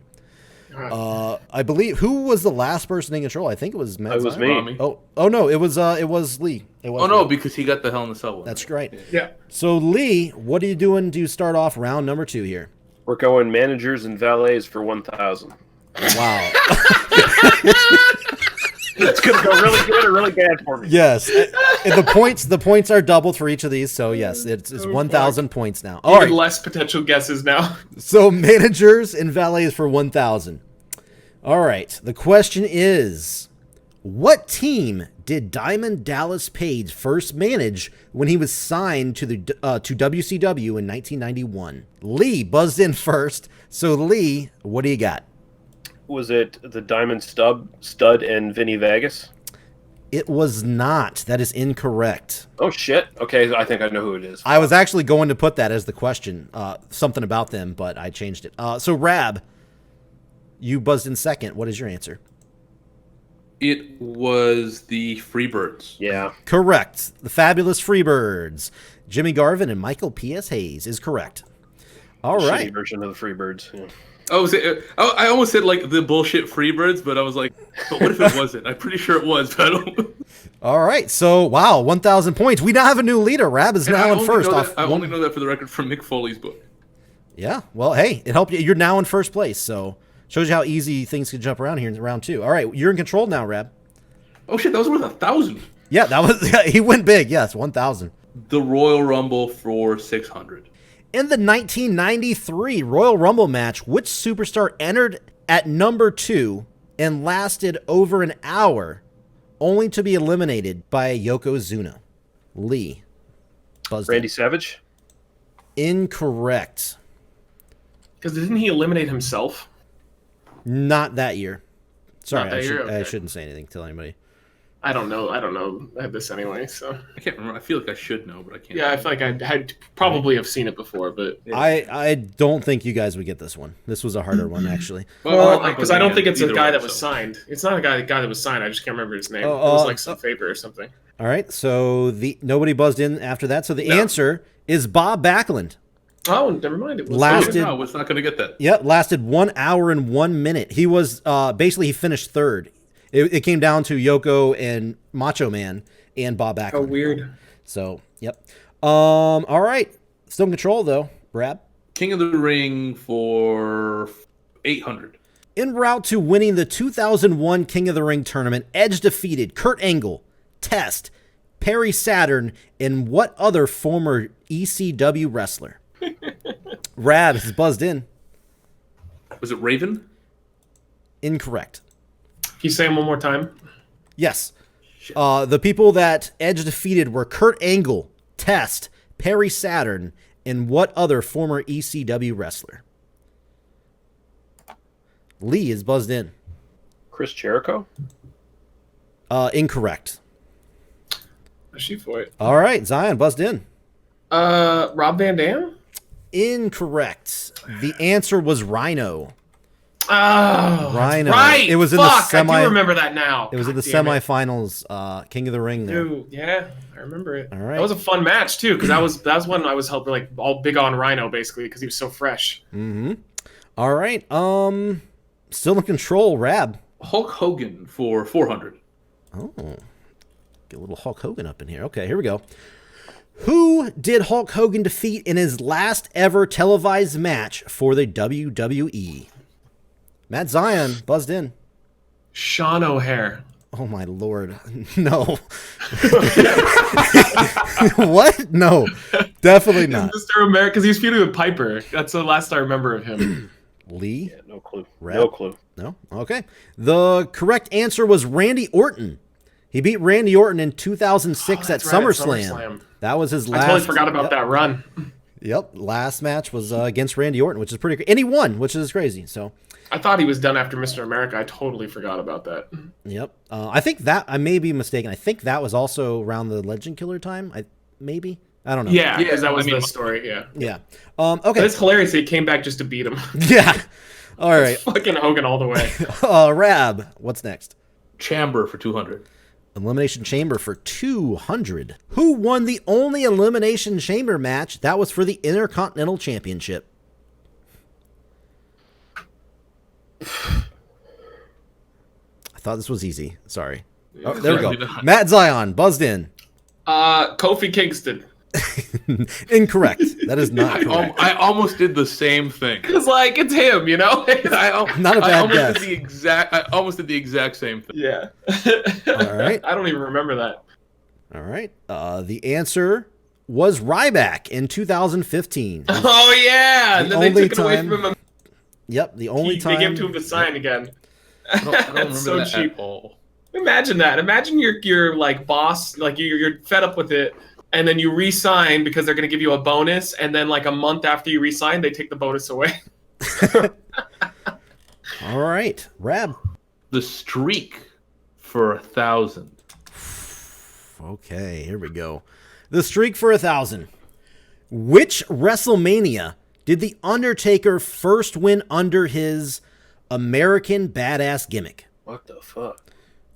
I believe who was the last person in control? I think it was Matt. It was me. Oh no, it was Lee. No, because he got the Hell in the Cell one. That's right. Yeah. So Lee, what are you doing to start off round number 2 here? We're going Managers and Valets for 1,000. Wow. It's gonna go really good or really bad for me. Yes, and the points are doubled for each of these. So yes, it's 1,000 points now. All right, less potential guesses now. So Managers and Valets for 1,000. All right, the question is, what team did Diamond Dallas Page first manage when he was signed to WCW in 1991? Lee buzzed in first. So Lee, what do you got? Was it the Diamond Stud and Vinny Vegas? It was not. That is incorrect. Oh, shit. Okay, I think I know who it is. I was actually going to put that as the question, something about them, but I changed it. So, Rab, you buzzed in second. What is your answer? It was the Freebirds. Yeah. Correct. The Fabulous Freebirds. Jimmy Garvin and Michael P.S. Hayes is correct. All right. Shitty version of the Freebirds. Yeah. I almost said like the bullshit Freebirds, but I was like, but what if it wasn't? I'm pretty sure it was, but I don't. All right. So, wow, 1,000 points. We now have a new leader. Rab is now in first. I only know that for the record from Mick Foley's book. Yeah. Well, hey, it helped you. You're now in first place, so shows you how easy things can jump around here in round 2. All right, you're in control now, Rab. Oh shit, that was worth 1,000. Yeah, that was. He went big. Yes, 1,000. The Royal Rumble for 600. In the 1993 Royal Rumble match, which superstar entered at number 2 and lasted over an hour, only to be eliminated by Yokozuna? Lee. Buzzed Randy in. Savage? Incorrect. Because didn't he eliminate himself? Not that year. Sorry, Not that year? I Okay. shouldn't say anything. Tell anybody. I don't know. I had this anyway, so I can't remember. I feel like I should know, but I can't. yeah, I feel like I had probably have seen it before, but I don't think you guys would get this one. This was a harder one, actually. well, because I don't think it's a either guy way, that was so. signed. It's not a guy that was signed. I just can't remember his name. Oh, It was like some favor or something. All right, so nobody buzzed in after that. So the answer is Bob Backlund. Oh, never mind. It was Lasted- No, I was not going to get that. Yep, lasted 1 hour and 1 minute. He was basically he finished third. It came down to Yoko and Macho Man and Bob Backlund. Oh, weird. So, yep. All right, still in control though, Brad. King of the Ring for 800. En route to winning the 2001 King of the Ring tournament, Edge defeated Kurt Angle, Test, Perry Saturn, and what other former ECW wrestler? Rab has buzzed in. Was it Raven? Incorrect. Can you say him one more time? Yes. The people that Edge defeated were Kurt Angle, Test, Perry Saturn, and what other former ECW wrestler? Lee is buzzed in. Chris Jericho? Incorrect. Shoot for it. All right, Zion buzzed in. Rob Van Dam? Incorrect. The answer was Rhino. Oh, Rhino. right. It was in Fuck, the semi. I do remember that now. It was in the God damn it. semifinals. King of the Ring there. Dude, yeah, I remember it. All right. That was a fun match too, because that was when I was helping like all big on Rhino basically because he was so fresh. Mm-hmm. All right. Still in control, Rab. Hulk Hogan for 400. Oh, get a little Hulk Hogan up in here. Okay, here we go. Who did Hulk Hogan defeat in his last ever televised match for the WWE? Matt Zion buzzed in. Sean O'Hare. Oh my lord, no. What? No, definitely not. Mr. America, because he was feuding with Piper. That's the last I remember of him. Lee? Yeah, no clue. Rab? No clue. No? Okay. The correct answer was Randy Orton. He beat Randy Orton in 2006 at that's right, at SummerSlam. SummerSlam. That was his I last. totally forgot about that run. Yep. Last match was against Randy Orton, which is pretty And he won, which is crazy. So, I thought he was done after Mr. America. I totally forgot about that. yep. I think that, I may be mistaken. I think that was also around the Legend Killer time. Maybe. I don't know. Yeah, because that was I mean, the story. Yeah. Yeah. But Okay. it's hilarious. He came back just to beat him. Yeah. All right. Fucking Hogan all the way. Rab, what's next? Chamber for 200. Elimination Chamber for 200. Who won the only Elimination Chamber match that was for the Intercontinental Championship? I thought this was easy. Sorry. Oh, there we go. Matt Zion buzzed in. Kofi Kingston. Incorrect. That is not correct. I almost did the same thing. It's like, it's him, you know? Not a bad guess. I almost did the exact same thing. Yeah. All right. I don't even remember that. All right. The answer was Ryback in 2015. Oh, yeah. And The then they only took it away time- from him. Yep. The only time. They gave it to him to sign again. I don't remember That's so that cheap. at all. Imagine that. Imagine your like boss, like you're fed up with it, and then you re-sign because they're going to give you a bonus, and then like a month after you re-sign, they take the bonus away. All right. Rab. The Streak for 1,000. Okay, here we go. The streak for 1,000. Which WrestleMania did The Undertaker first win under his American Badass gimmick? What the fuck?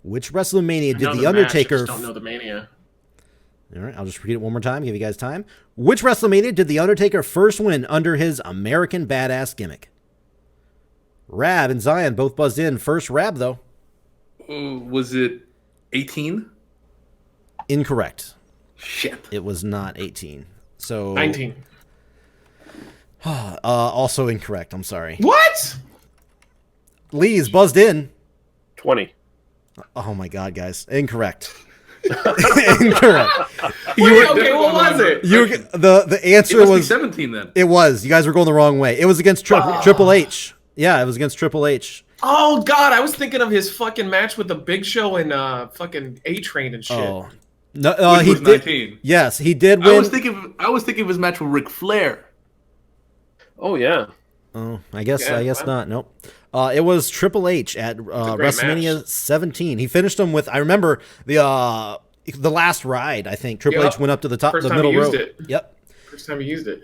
Which WrestleMania did The Undertaker? Undertaker... I just don't know the mania. All right, I'll just repeat it one more time, give you guys time. Which WrestleMania did The Undertaker first win under his American Badass gimmick? Rab and Zion both buzzed in. First Rab, though. Was it 18? Incorrect. Shit. It was not 18. So 19. Also incorrect. I'm sorry. What? Lee's buzzed in. 20. Oh my God, guys! Incorrect. Incorrect. Wait, okay, what was it? The answer It must be was 17 then. It was. You guys were going the wrong way. It was against Triple H. Yeah, it was against Triple H. Oh God, I was thinking of his fucking match with the Big Show and fucking A-Train and shit. Oh no, Which he was did. 19. Yes, he did win. I was thinking of his match with Ric Flair. Oh, yeah. Oh, I guess Yeah, wow. not. Nope. It was Triple H at WrestleMania match. 17. He finished him with. I remember the last ride. I think Triple H went up to the top, First the time middle he row. used it. Yep. First time he used it.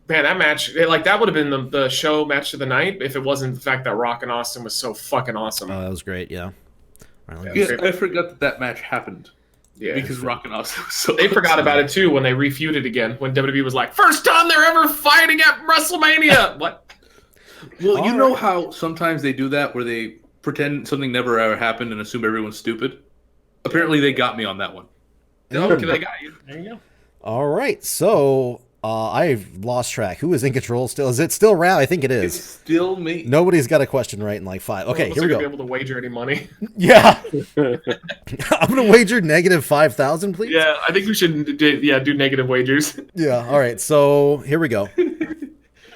Man, that match, that would have been the show match of the night if it wasn't the fact that Rock and Austin was so fucking awesome. That was great. Yeah. All right, let me- Yeah, I forgot that match happened. Yeah. Because Rock and Austin was so They forgot about it too when they refeuded again. When WWE was like, first time they're ever fighting at WrestleMania. What? Well, you know how sometimes they do that where they pretend something never ever happened and assume everyone's stupid? Apparently they got me on that one. Okay, they got you. There you go. All right. So I've lost track. Who is in control still? Is it still Rab? I think it It's is. still me. Nobody's got a question right in like 5. Okay, Well, here we Be go. able to wager any money. Yeah. I'm going to wager negative 5,000, please. Yeah, I think we should do negative wagers. Yeah. All right. So here we go.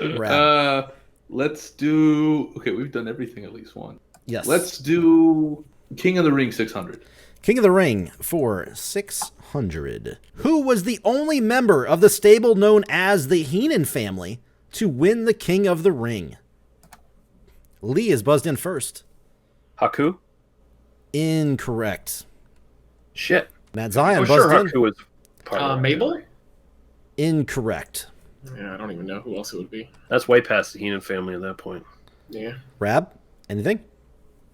Rab. Let's do... Okay, we've done everything at least one. Yes. Let's do King of the Ring 600. King of the Ring for 600. Who was the only member of the stable known as the Heenan family to win the King of the Ring? Lee is buzzed in first. Haku? Incorrect. Shit. Matt Zion I'm buzzed sure in. Haku was part of that. Mabel? Incorrect. Yeah, I don't even know who else it would be. That's way past the Heenan family at that point. Yeah. Rab, anything?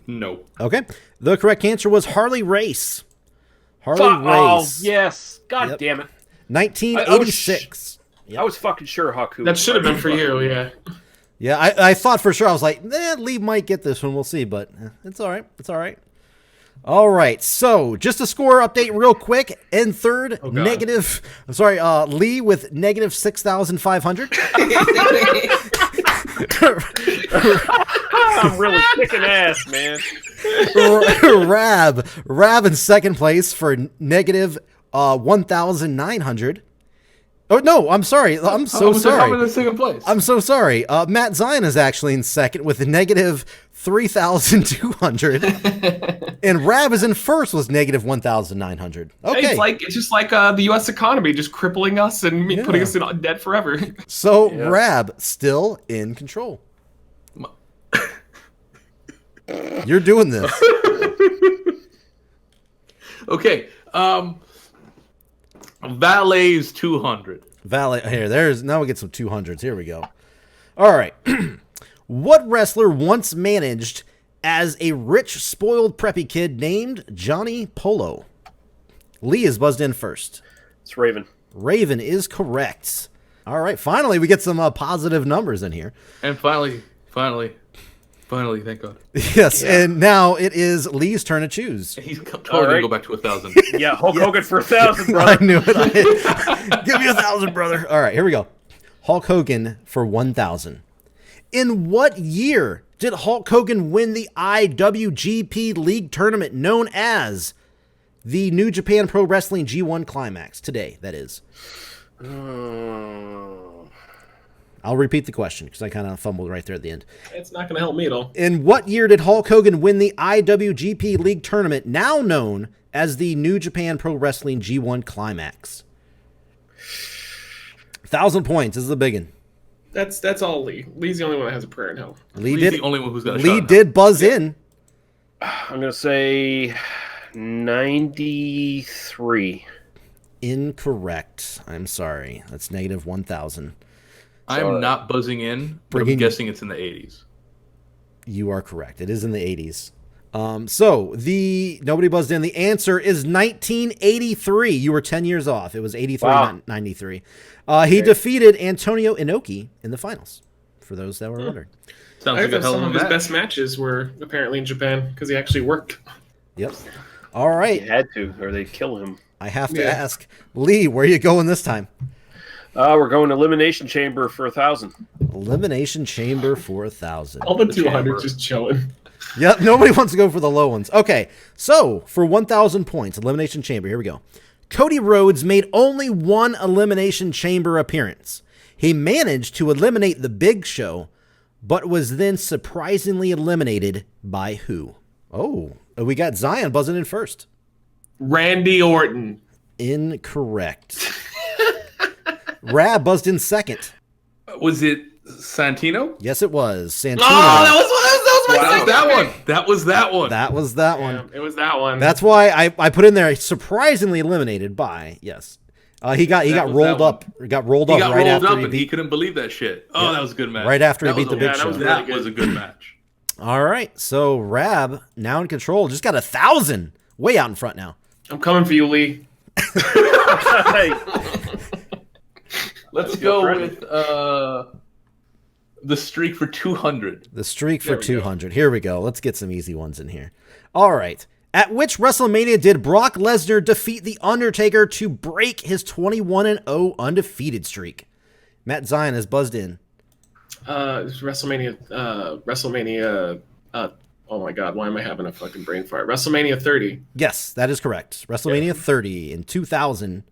No. Okay. The correct answer was Harley Race. Harley Oh, Race. yes. God Yep. damn it. 1986. I was fucking sure Haku. That should have been for you, yeah. Yeah, I thought for sure. I was like, Lee might get this one. We'll see, but it's all right. It's all right. All right, so just a score update real quick. In third, Lee with negative 6,500. I'm really kicking ass, man. Rab in second place for negative 1,900. Oh, no, I'm sorry. I'm so sorry. I'm in second place. I'm so sorry. Matt Zion is actually in second with negative 3,200. And Rab is in first with negative 1,900. Okay. Hey, it's just like the U.S. economy just crippling us and putting us in debt forever. So Rab still in control. You're doing this. Okay. Valet's 200. Now we get some 200s. Here we go. All right. What wrestler once managed as a rich, spoiled, preppy kid named Johnny Polo? Lee is buzzed in first. It's Raven. Raven is correct. All right. Finally, we get some positive numbers in here. And finally, thank God. Yes. Yeah. And now it is Lee's turn to choose. He's totally going to go back to 1,000. Yeah, Hulk Hogan for 1,000, brother. I knew it. Give me 1,000, brother. All right, here we go. Hulk Hogan for 1,000. In what year did Hulk Hogan win the IWGP League tournament known as the New Japan Pro Wrestling G1 Climax? Today, that is. I'll repeat the question because I kind of fumbled right there at the end. It's not going to help me at all. In what year did Hulk Hogan win the IWGP League tournament now known as the New Japan Pro Wrestling G1 Climax? 1,000 points. This is a big one. That's all Lee. Lee's the only one that has a prayer in hell. Lee's the only one who's got a shot. Lee did buzz in. I'm going to say 93. Incorrect. I'm sorry. That's negative 1,000. I'm not buzzing in, but I'm guessing it's in the 80s. You are correct. It is in the 80s. So nobody buzzed in. The answer is 1983. You were 10 years off. It was 83, not 93. He defeated Antonio Inoki in the finals. For those that were wondering. Sounds I like a thought hell some of of a his match. best matches were apparently in Japan because he actually worked. Yep. All right. He had to, or they'd kill him. I have to ask, Lee, where are you going this time? We're going to Elimination Chamber for 1,000. Elimination Chamber for 1,000. All the 200 just chilling. Yep, nobody wants to go for the low ones. Okay, so for 1,000 points, Elimination Chamber, here we go. Cody Rhodes made only one Elimination Chamber appearance. He managed to eliminate the Big Show, but was then surprisingly eliminated by who? Oh, we got Zion buzzing in first. Randy Orton. Incorrect. Rab buzzed in second. Was it Santino? Yes, it was. Santino. Oh, that was That one. That was that one. That was that one. Yeah, it was that one. That's why I put in there surprisingly eliminated by, yes. He got rolled up. Got rolled up right after he beat. He couldn't believe that shit. Oh, that was a good match. Right after he beat the Big Show. That was a good match. All right, so Rab now in control. Just got 1,000. Way out in front now. I'm coming for you, Lee. Let's go with the streak for 200. The streak for 200. Here we go. Let's get some easy ones in here. All right. At which WrestleMania did Brock Lesnar defeat The Undertaker to break his 21-0 undefeated streak? Matt Zion has buzzed in. WrestleMania. Oh my God, why am I having a fucking brain fart? WrestleMania 30. Yes, that is correct. WrestleMania 30 in 2014.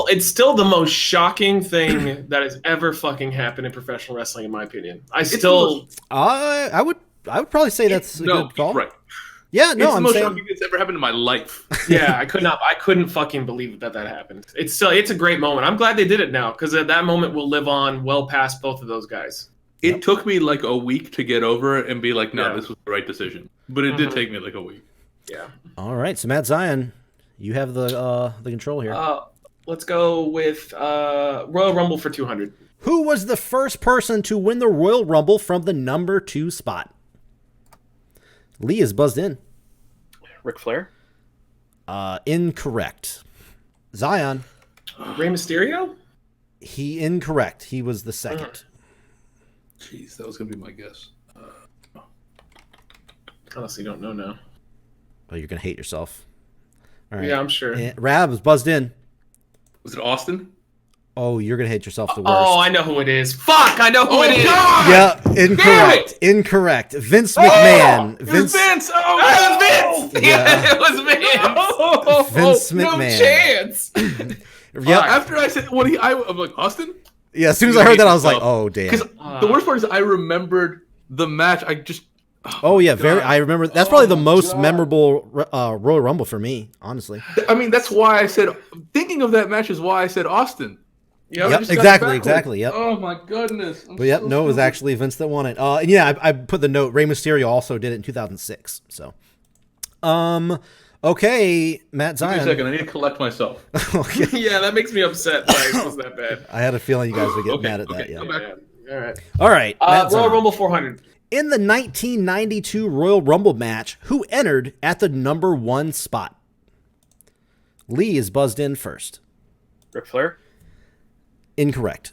It's still the most shocking thing that has ever fucking happened in professional wrestling, in my opinion. I would probably say that's a good call. Right. Yeah, no, it's I'm the most saying shocking that's ever happened in my life. Yeah, I couldn't fucking believe that happened. It's a great moment. I'm glad they did it now because that moment will live on well past both of those guys. It took me like a week to get over it and be like, no, this was the right decision. But it did take me like a week. Yeah. All right, so Matt Zion, you have the control here. Let's go with Royal Rumble for 200. Who was the first person to win the Royal Rumble from the number 2 spot? Lee is buzzed in. Ric Flair? Incorrect. Zion. Rey Mysterio? Incorrect. He was the second. Jeez, that was going to be my guess. Honestly, don't know now. Oh, you're going to hate yourself. All right. Yeah, I'm sure. Rab is buzzed in. Was it Austin? Oh, you're going to hate yourself the worst. Oh, I know who it is. Fuck, I know who it is. God! Yeah, incorrect. Incorrect. Vince McMahon. It was Vince. Oh, it was Vince. Yeah. It was Vince. Vince McMahon. No chance. Yeah. After I said I'm like, Austin? Yeah, as soon as I heard that, I was like, oh, damn. Because the worst part is I remembered the match. Oh yeah, I remember. That's probably the most memorable Royal Rumble for me, honestly. I mean, that's why I said. Thinking of that match is why I said Austin. Yep, exactly. Yep. Oh my goodness. But yep, no, it was actually Vince that won it. And yeah, I put the note. Rey Mysterio also did it in 2006. So, okay, Matt Zion. Give me a second, I need to collect myself. Okay. Yeah, that makes me upset. Like, it was that bad. I had a feeling you guys would get mad at that. Yeah. All right. Matt Royal Zion. Rumble 400. In the 1992 Royal Rumble match, who entered at the number 1 spot? Lee is buzzed in first. Ric Flair? Incorrect.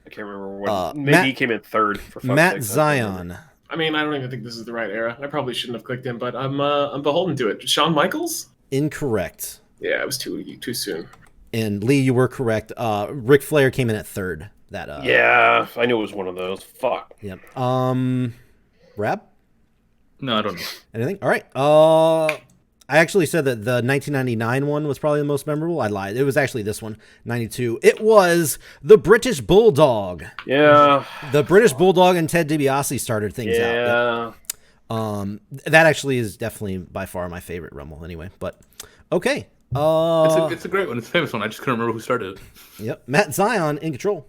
I can't remember what. Maybe he came in third. For fuck's Matt sake, Zion. I mean, I don't even think this is the right era. I probably shouldn't have clicked in, but I'm beholden to it. Shawn Michaels? Incorrect. Yeah, it was too soon. And Lee, you were correct. Ric Flair came in at third. Yeah, I knew it was one of those. Fuck. Yep. Rab? No, I don't know. Anything? All right. I actually said that the 1999 one was probably the most memorable. I lied. It was actually this one, 92. It was the British Bulldog. Yeah. The British Bulldog and Ted DiBiase started things out. Yeah. That actually is definitely by far my favorite Rumble anyway. But okay. It's a great one. It's a famous one. I just couldn't remember who started it. Yep. Matt Zion in control.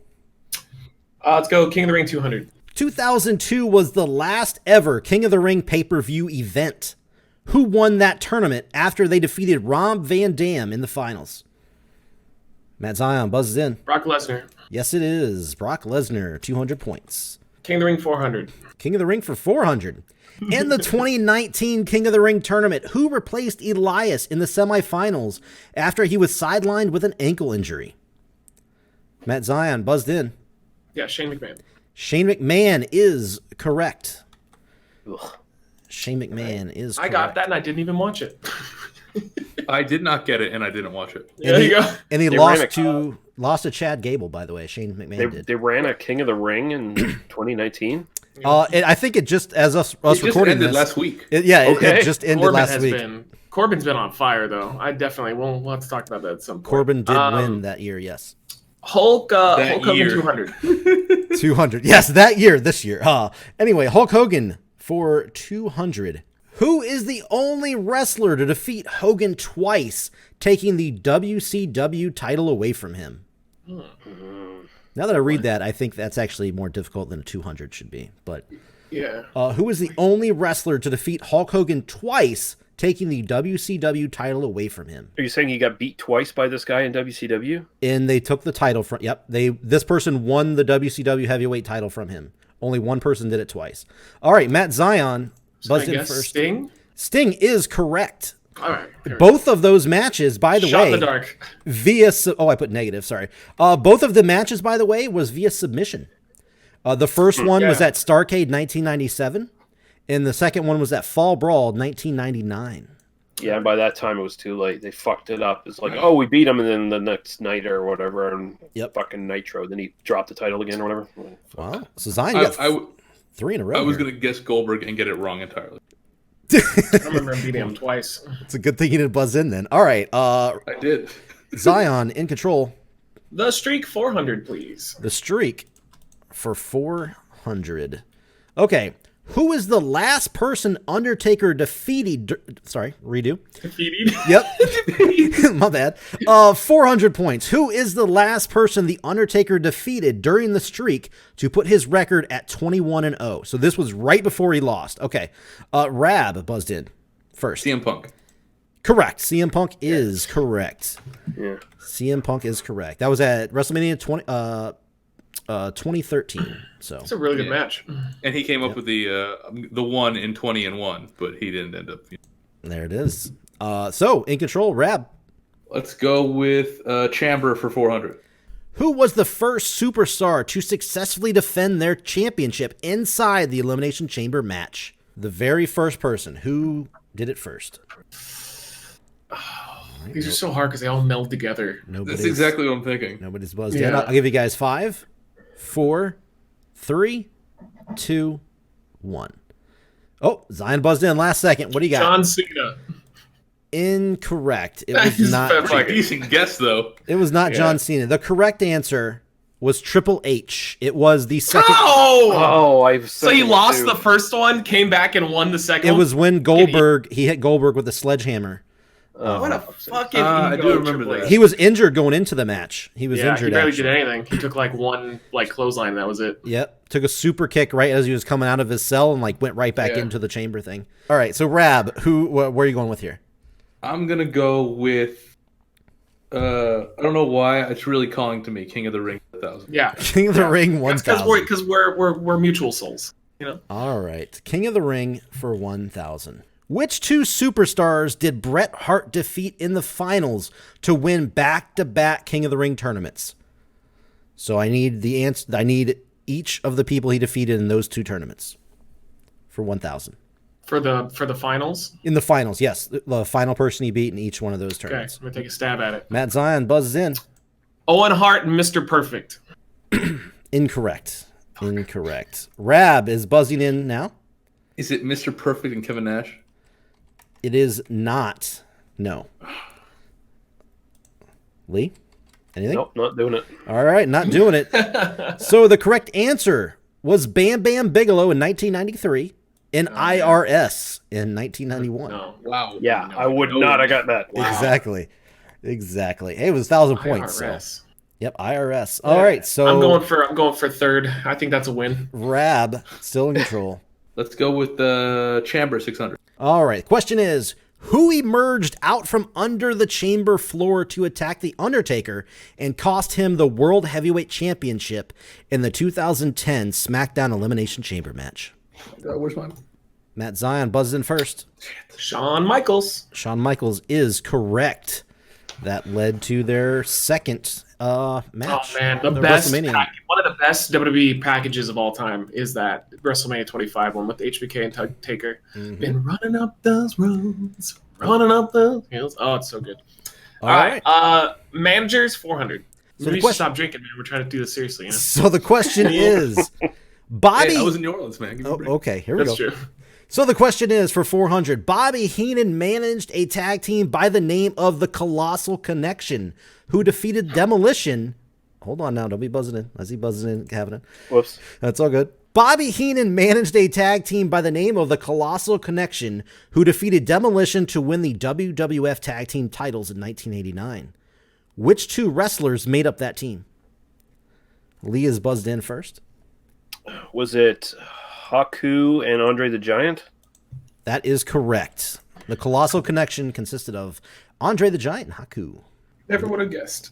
Let's go King of the Ring 200. 2002 was the last ever King of the Ring pay-per-view event. Who won that tournament after they defeated Rob Van Dam in the finals? Matt Zion buzzes in. Brock Lesnar. Yes, it is. Brock Lesnar, 200 points. King of the Ring 400. King of the Ring for 400. In the 2019 King of the Ring tournament, who replaced Elias in the semifinals after he was sidelined with an ankle injury? Matt Zion buzzed in. Yeah, Shane McMahon. Shane McMahon is correct. Ugh. Shane McMahon is correct. I got that and I didn't even watch it. I did not get it, and I didn't watch it. There you go. And he They lost to Chad Gable, by the way. Shane McMahon did. They ran a King of the Ring in 2019. I think it just, as us It just recording ended this, last week. it Okay. just ended last week. Corbin's been on fire, though. I definitely we'll have to talk about that at some point. Corbin did win that year, yes. Hulk Hogan year. 200. 200. Yes, that year, this year. Anyway, Hulk Hogan for 200. Who is the only wrestler to defeat Hogan twice, taking the WCW title away from him? Now that I read that, I think that's actually more difficult than a 200 should be. But Yeah. who is the only wrestler to defeat Hulk Hogan twice, taking the WCW title away from him? Are you saying he got beat twice by this guy in WCW? And they took the title from, this person won the WCW heavyweight title from him. Only one person did it twice. All right, Matt Zion buzzed in first. Sting? Sting is correct. All right. Both of those matches, by the Shot way, in the dark. I put negative, sorry. Both of the matches, by the way, was via submission. The first one was at Starrcade 1997, and the second one was at Fall Brawl 1999. Yeah, and by that time it was too late. They fucked it up. It's like, oh, we beat him, and then the next night or whatever, and fucking Nitro. Then he dropped the title again or whatever. Wow. So Zion, you got 3 in a row. I was going to guess Goldberg and get it wrong entirely. I remember him beating him twice. It's a good thing you didn't buzz in then. All right. I did. Zion in control. The Streak 400, please. The Streak for 400. Okay. Who is the last person Undertaker defeated? Redo. Defeated? Yep. My bad. 400 points. Who is the last person the Undertaker defeated during the streak to put his record at 21-0? So this was right before he lost. Okay. Rab buzzed in first. CM Punk. Correct. CM Punk is correct. Yeah. CM Punk is correct. That was at WrestleMania 2013. So It's a really good match. And he came up with the one in 20-1, but he didn't end up. there it is. So in control, Rab. Let's go with Chamber for 400. Who was the first superstar to successfully defend their championship inside the Elimination Chamber match? The very first person. Who did it first? These are so hard because they all meld together. That's exactly what I'm thinking. Nobody's buzzed in. I'll give you guys 5, 4, 3, 2, 1. Oh, Zion buzzed in last second. What do you got? John Cena. Incorrect. It was not. Pretty decent guess, though. It was not John Cena. The correct answer was Triple H. It was the second. So he lost the first one, came back and won the second one? It was when he hit Goldberg with a sledgehammer. What a fucking I do remember that. He was injured going into the match. He was injured. He barely actually. did anything. He took one clothesline. That was it. Yep. Took a super kick right as he was coming out of his cell and went right back into the chamber thing. All right. So Rab, where are you going with here? I'm gonna go with. I don't know why it's really calling to me. King of the Ring 1000. Yeah. King of the Ring 1000. Because we're mutual souls. You know. All right. King of the Ring for 1000. Which two superstars did Bret Hart defeat in the finals to win back-to-back King of the Ring tournaments? So I need the answer. I need each of the people he defeated in those two tournaments for 1000. For the finals? In the finals, yes. The final person he beat in each one of those tournaments. Okay, I'm gonna take a stab at it. Matt Zion buzzes in. Owen Hart and Mr. Perfect. Incorrect. Incorrect. Rab is buzzing in now. Is it Mr. Perfect and Kevin Nash? It is not. No. Lee? Anything? Nope, not doing it. All right, not doing it. So the correct answer was Bam Bam Bigelow in 1993 and IRS in 1991. No. Wow. Yeah, I would not have got that. Wow. Exactly. Hey, it was 1,000 points. So. Yep, IRS. All right, so I'm going for third. I think that's a win. Rab still in control. Let's go with the Chamber 600. All right. Question is, who emerged out from under the chamber floor to attack The Undertaker and cost him the World Heavyweight Championship in the 2010 SmackDown Elimination Chamber match? Where's mine? Matt Zion buzzes in first. Shawn Michaels. Shawn Michaels is correct. That led to their second match. Oh man, one of the best WWE packages of all time is that WrestleMania 25 one with HBK and Taker. Mm-hmm. Been running up those roads, running up those hills. Oh, it's so good. All right. Managers 400. So we should stop drinking, man. We're trying to do this seriously. You know? So the question is, Bobby. Hey, I was in New Orleans, man. Okay, here we go. That's true. So the question is, for 400, Bobby Heenan managed a tag team by the name of the Colossal Connection, who defeated Demolition. Hold on now, don't be buzzing in. I see buzzing in happening. Whoops. That's all good. Bobby Heenan managed a tag team by the name of the Colossal Connection, who defeated Demolition to win the WWF Tag Team titles in 1989. Which two wrestlers made up that team? Lee is buzzed in first. Was it Haku and Andre the Giant? That is correct. The Colossal Connection consisted of Andre the Giant and Haku. Never would have guessed.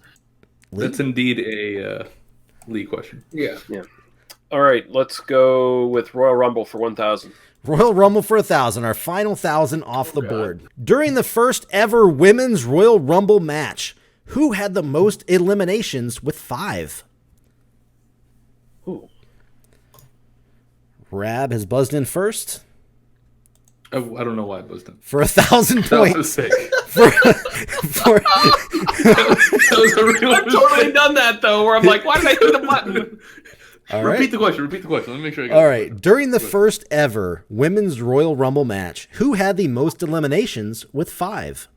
Lee? That's indeed a Lee question. Yeah. All right, let's go with Royal Rumble for 1,000. Royal Rumble for 1,000, our final 1,000 off the board. During the first ever women's Royal Rumble match, who had the most eliminations with 5? Ooh. Rab has buzzed in first. I don't know why I buzzed in. For 1,000 That was a points. sick. That was a real I've totally done that though, where I'm like, why did I hit the button? All right. Repeat the question. Let me make sure I got All right. During the first ever women's Royal Rumble match, who had the most eliminations with 5?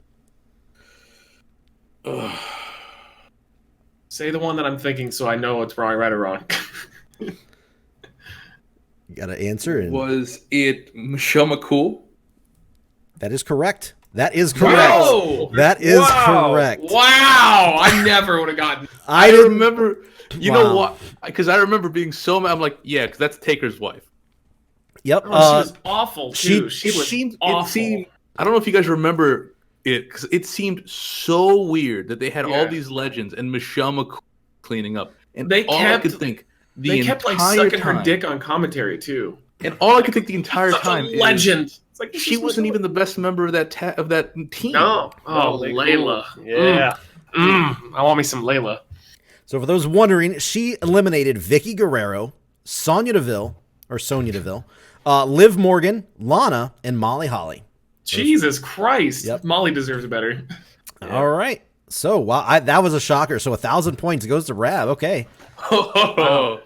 Say the one that I'm thinking so I know it's wrong, right or wrong. You got to answer. Was it Michelle McCool? That is correct. That is correct. Wow. That is correct. Wow. I never would have gotten. I remember. You Wow. know what? Because I remember being so mad. I'm like, yeah, because that's Taker's wife. Yep. Oh, she was awful too. She was awful. It seemed. I don't know if you guys remember it, because it seemed so weird that they had all these legends and Michelle McCool cleaning up, and I could think they kept like sucking her dick on commentary too. And all I could think the entire time is legend. It's like she wasn't even the best member of that team. No. Oh, Layla. Cool. Yeah. I want me some Layla. So for those wondering, she eliminated Vicky Guerrero, Sonya Deville, Liv Morgan, Lana, and Molly Holly. Jesus Christ. Yep. Molly deserves better. All right. So wow, that was a shocker. So 1,000 points goes to Rab. Okay.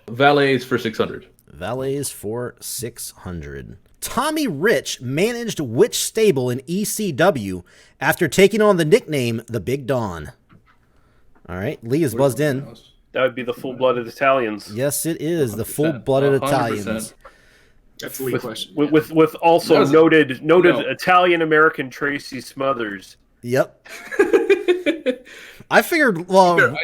Valets for 600. Valets for 600. Tommy Rich managed which stable in ECW after taking on the nickname The Big Don? All right. Lee is buzzed in. That would be the full-blooded Italians. Yes, it is. The full-blooded 100%. Italians. That's a lead question. With also noted Italian-American Tracy Smothers. Yep. I figured, well...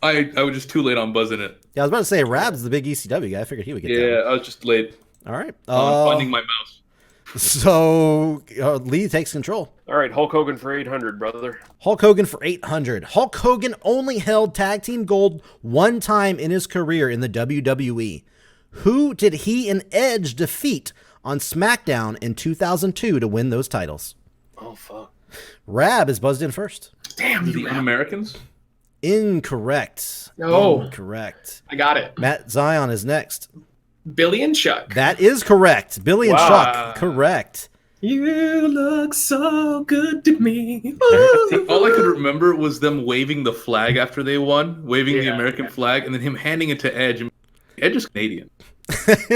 I was just too late on buzzing it. Yeah, I was about to say, Rab's the big ECW guy. I figured he would get that. Yeah, I was just late. All right. Finding my mouse. So, Lee takes control. All right, Hulk Hogan for 800, brother. Hulk Hogan for 800. Hulk Hogan only held tag team gold one time in his career in the WWE. Who did he and Edge defeat on SmackDown in 2002 to win those titles? Oh, fuck. Rab is buzzed in first. Damn, The Un-Americans? Incorrect. No. Incorrect. I got it. Matt Zion is next. Billy and Chuck. That is correct. Billy and Chuck. Correct. You look so good to me. All I could remember was them waving the flag after they won, waving the American flag, and then him handing it to Edge. Edge is Canadian.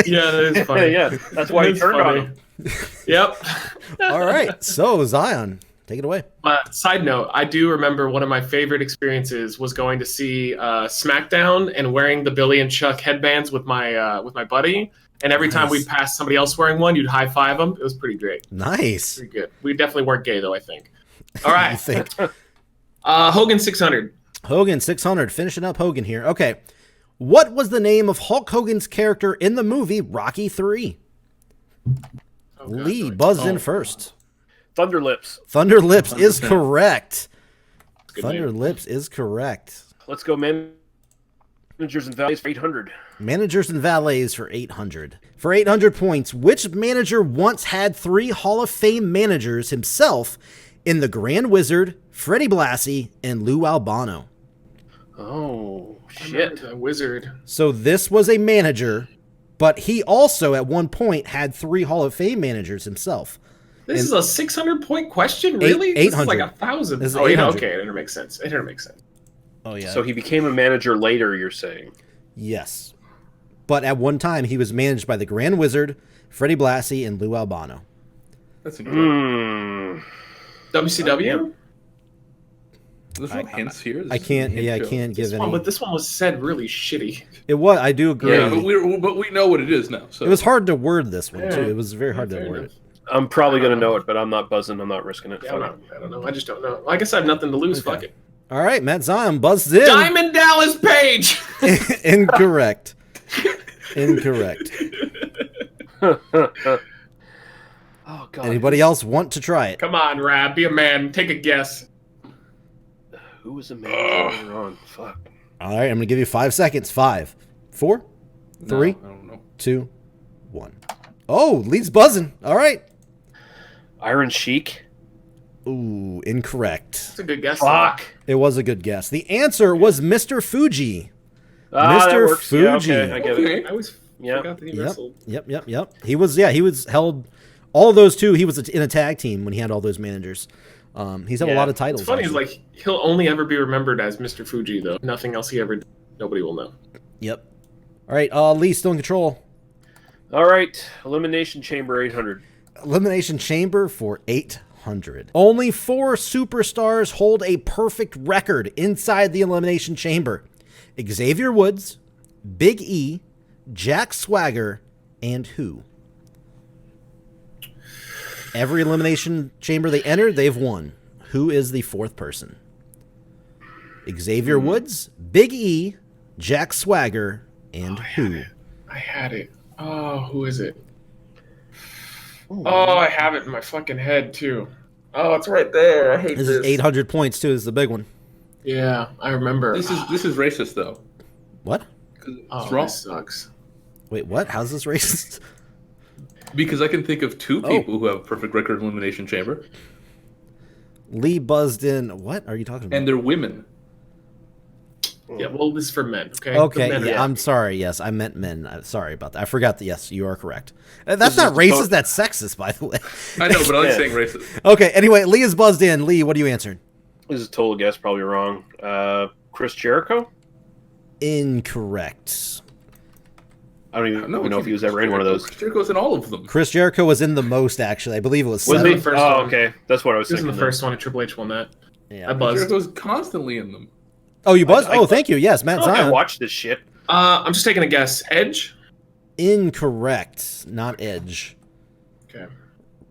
Yeah, that is funny. Yeah, that's why he turned on him. Yep. All right. So, Zion, take it away. Side note, I do remember one of my favorite experiences was going to see SmackDown and wearing the Billy and Chuck headbands with my buddy. And every time we'd pass somebody else wearing one, you'd high five them. It was pretty great. Nice. Pretty good. We definitely weren't gay, though, I think. All right. You think? Hogan 600. Hogan 600. Finishing up Hogan here. Okay. What was the name of Hulk Hogan's character in the movie Rocky III? Lee buzzed in first. Thunder Lips. Thunder Lips is 100%. correct. Good Thunder name. Lips is correct. Let's go managers and valets for 800. Managers and valets for 800. For 800 points, which manager once had 3 Hall of Fame managers himself in the Grand Wizard, Freddie Blassie, and Lou Albano? Oh, I remember shit. the Wizard. So this was a manager, but he also at one point had 3 Hall of Fame managers himself. This is a 600-point question, really? This is 800. like 1,000. This is Oh, yeah, 800. okay, it didn't make sense. It didn't make sense. Oh yeah. So he became a manager later, you're saying? Yes. But at one time he was managed by the Grand Wizard, Freddie Blassie, and Lou Albano. That's incredible. WCW? There's no hints here. I can't give any. But this one was said really shitty. It was. I do agree. Yeah, but we know what it is now. So It was hard to word this one Yeah. too. It was very hard to Fair word enough. it. I'm probably going to know it, but I'm not buzzing. I'm not risking it. Yeah, Fuck I don't know. I just don't know. I guess I have nothing to lose. Okay. Fuck it. All right, Matt Zion buzzed in. Diamond Dallas Page! Incorrect. Incorrect. it. Oh, God. Anybody else want to try it? Come on, Rab. Be a man. Take a guess. Who was the manager later on? Fuck. All right, I'm gonna give you 5 seconds. 5, 4, 3, I don't know. 2, 1. Oh, Lee's buzzing. All right. Iron Sheik? Ooh, incorrect. That's a good guess. Fuck. It was a good guess. The answer was Mr. Fuji. Ah, that Mr. works. Yeah, Fuji. okay, I get it. Okay. I always Yeah. forgot that he Yep, wrestled. yep. He was held all of those too. He was in a tag team when he had all those managers. He's had a Yeah. lot of titles. It's funny, actually. like, he'll only ever be remembered as Mr. Fuji, though. Nothing else he ever did. Nobody will know. Yep. All right, Lee, still in control. All right. Elimination Chamber 800. Elimination Chamber for 800. Only 4 superstars hold a perfect record inside the Elimination Chamber. Xavier Woods, Big E, Jack Swagger, and who? Every Elimination Chamber they entered, they've won. Who is the 4th person? Xavier Woods, Big E, Jack Swagger, and who? I had it. Oh, who is it? Oh, I have it in my fucking head, too. Oh, it's right there. I hate This this. is 800 points, too. This is the big one. Yeah, I remember. This is racist though. What? 'Cause Oh, it's wrong. this sucks. Wait, what? How's this racist? Because I can think of 2 people who have a perfect record in Elimination Chamber, Lee buzzed in. What are you talking about? and they're women. Yeah, well, this is for men, okay? The Okay, men are- yeah, I'm sorry. Yes, I meant men. I'm sorry about that. I forgot that. Yes, you are correct. That's This not is racist. to- That's sexist, by the way. I know, but I like Yeah. saying racist. Okay. Anyway, Lee is buzzed in. Lee, what are you answering? This is a total guess, probably wrong. Chris Jericho? Incorrect. I don't even know if he was ever in one of those. Jericho's in all of them. Chris Jericho was in the most. Actually, I believe it was. Was 7. he? the first Oh, one. okay. That's what I was This is thinking. the first one, and Triple H won that. I Yeah. buzzed. Jericho's constantly in them. Oh, you buzzed? I- Oh, thank you. Yes, Matt I feel like I Zion. watched this shit. I'm just taking a guess. Edge? Incorrect. Not Edge. Okay.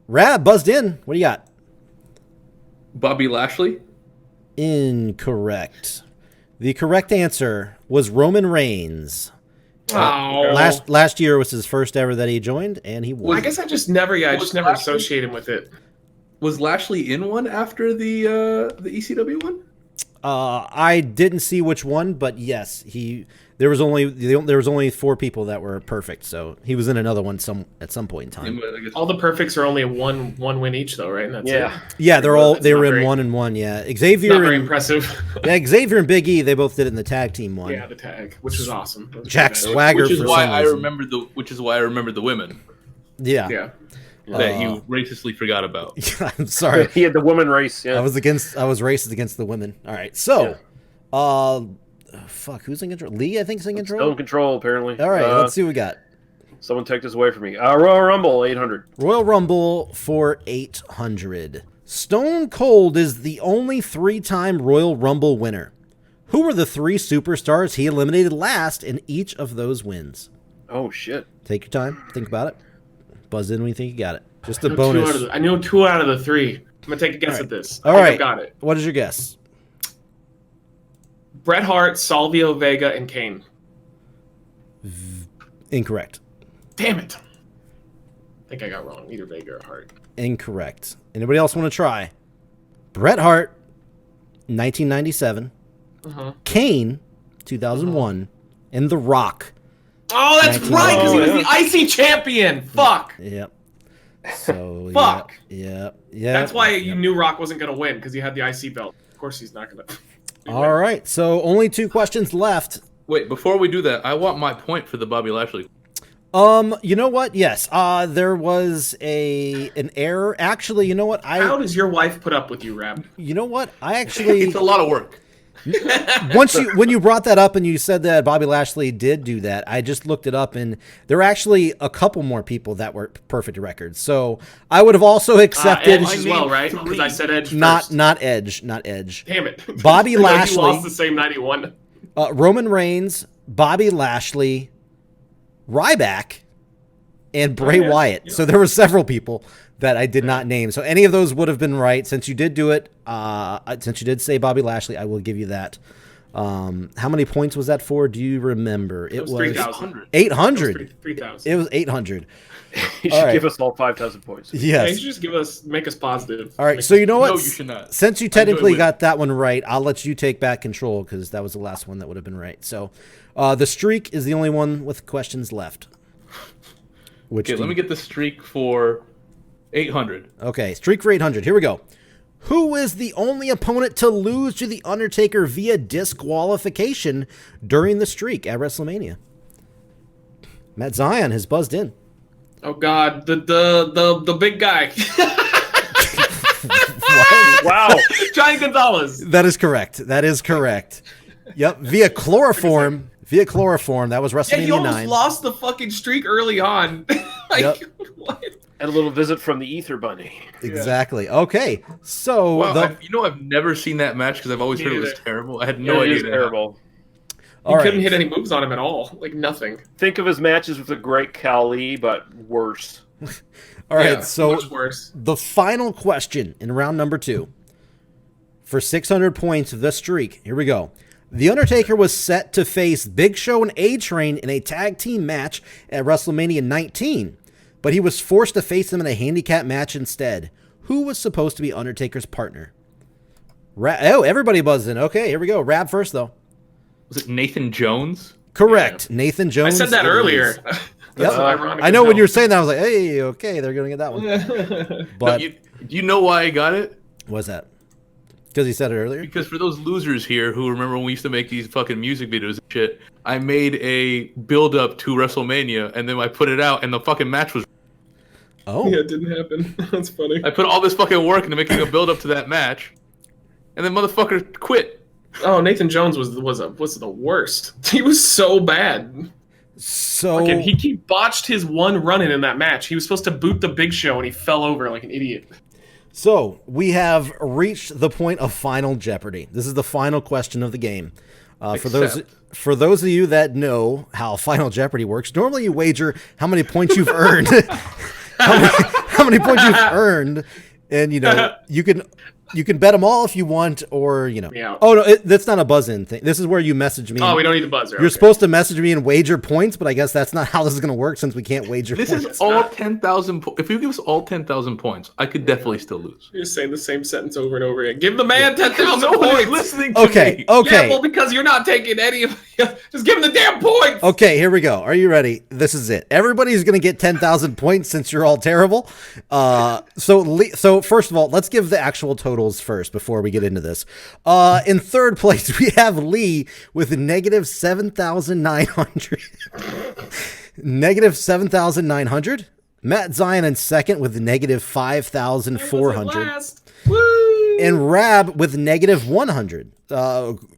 Rab buzzed in. What do you got? Bobby Lashley. Incorrect. The correct answer was Roman Reigns. Oh. Last year was his first ever that he joined, and he won. I guess I just never associate him with it. Was Lashley in one after the ECW one? I didn't see which one, but yes, there was only 4 people that were perfect, so he was in another one at some point in time. I guess- All the perfects are only a one win each, though, right? And that's Yeah. it. Yeah, they That's were not in very- 1 and 1. Yeah, Not Xavier very and impressive. Xavier and Big E, they both did it in the tag team one. Yeah, the tag, which was awesome. That was Jack good. Swagger which is for why some I reason. remembered the women Yeah, Yeah. that you racistly forgot about. I'm sorry. He had the woman race. Yeah. I was racist against the women. All right, so, fuck, who's in control? Lee, I think, is in Still in control. control, apparently. All right, let's see what we got. Someone take this away from me. Royal Rumble 800. Royal Rumble for 800. Stone Cold is the only 3-time Royal Rumble winner. Who were the 3 superstars he eliminated last in each of those wins? Oh shit. Take your time. Think about it. Buzz in when you think you got it. Just a bonus. I know 2 out of the 3. I'm gonna take a guess at this. All I think right. I got it. What is your guess? Bret Hart, Salvio Vega, and Kane. Incorrect. Damn it. I think I got wrong. Either Vega or Hart. Incorrect. Anybody else want to try? Bret Hart, 1997. Kane, 2001. And The Rock. Oh, that's right, because he was the IC champion. Fuck. Yep. So fuck. Yeah. That's why you knew Rock wasn't gonna win, because he had the IC belt. Of course, he's not gonna. All right. So only 2 questions left. Wait, before we do that, I want my point for the Bobby Lashley. You know what? Yes. There was an error. Actually, you know what? How does your wife put up with you, Rab? You know what? I actually. It's a lot of work. When you brought that up and you said that Bobby Lashley did do that, I just looked it up and there were actually a couple more people that were perfect records. So I would have also accepted Edge as well, right? Because I said Edge not first. not Edge. Damn it, Bobby Lashley. He lost the same night he won. Roman Reigns, Bobby Lashley, Ryback, and Bray Wyatt. Yeah. So there were several people that I did not name. So any of those would have been right. Since you did do it, since you did say Bobby Lashley, I will give you that. How many points was that for? Do you remember? It was 3,000. 800. 3,000. It was 800. You should give us all 5,000 points. Yes. Yeah, you should just make us positive. All right. So you know what? No, you should not. Since you technically got that one right, I'll let you take back control because that was the last one that would have been right. So the streak is the only one with questions left. Okay, let me get the streak for 800. Okay, streak for 800. Here we go. Who is the only opponent to lose to The Undertaker via disqualification during the streak at WrestleMania? Matt Zion has buzzed in. Oh God, the big guy. Wow. Johnny Gonzalez. That is correct. Yep, via chloroform. That was WrestleMania 9. He almost lost the fucking streak early on. What? And a little visit from the Ether Bunny. Exactly. Okay. So, wow, I've never seen that match because I've always heard it was terrible. I had no idea. It was terrible. You couldn't hit any moves on him at all. Like nothing. Think of his matches with the great Khali, but worse. All right. So much worse. The final question in round number 2 for 600 points of the streak. Here we go. The Undertaker was set to face Big Show and A-Train in a tag team match at WrestleMania 19, but he was forced to face them in a handicap match instead. Who was supposed to be Undertaker's partner? Everybody buzzed in. Okay, here we go. Rab first, though. Was it Nathan Jones? Correct. Yeah. Nathan Jones. I said that earlier. Yep. Ironic. I know when you were saying that, I was like, hey, okay, they're going to get that one. But no, you know why I got it? What's that? Because he said it earlier? Because for those losers here who remember when we used to make these fucking music videos and shit, I made a build-up to WrestleMania, and then I put it out, and the fucking match was... Oh. Yeah, it didn't happen. That's funny. I put all this fucking work into making a build-up to that match, and then motherfucker quit. Oh, Nathan Jones was the worst. He was so bad. So he botched his one run-in that match. He was supposed to boot the Big Show, and he fell over like an idiot. So we have reached the point of Final Jeopardy. This is the final question of the game. For those of you that know how Final Jeopardy works, normally you wager how many points you've earned, how many points you've earned, and you can bet them all if you want, or Yeah. Oh no, that's not a buzz-in thing. This is where you message me. Oh, we don't need the buzzer. You're supposed to message me and wager points, but I guess that's not how this is going to work since we can't wager. This points. is all 10,000. If you give us all 10,000 points, I could definitely still lose. You're saying the same sentence over and over again. Give the man 10,000 points. Listening to Okay. me. Yeah, well, because you're not taking any of. Just give him the damn points. Okay, here we go. Are you ready? This is it. Everybody's going to get 10,000 points since you're all terrible. So first of all, let's give the actual totals first before we get into this. In third place, we have Lee with negative 7,900. Negative 7,900. Matt Zion in second with negative 5,400. And Rab with negative 100.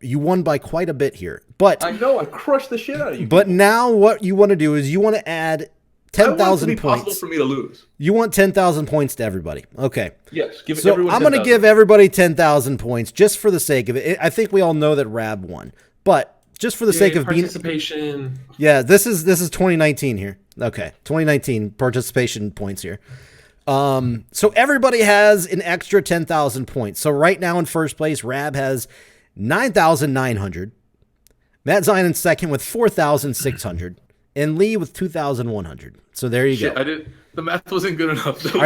You won by quite a bit here. But I know, I crushed the shit out of you. But now what you want to do is you want to add 10,000 points. Possible for me to lose. You want 10,000 points to everybody. Okay. Yes. Give so everyone I'm going to give everybody 10,000 points just for the sake of it. I think we all know that Rab won. But just for the sake of participation. Yeah, this is 2019 here. Okay. 2019 participation points here. So everybody has an extra 10,000 points. So right now in first place, Rab has 9,900. Matt Zion in second with 4,600. and Lee with 2,100. So there you go. The math wasn't good enough. Though.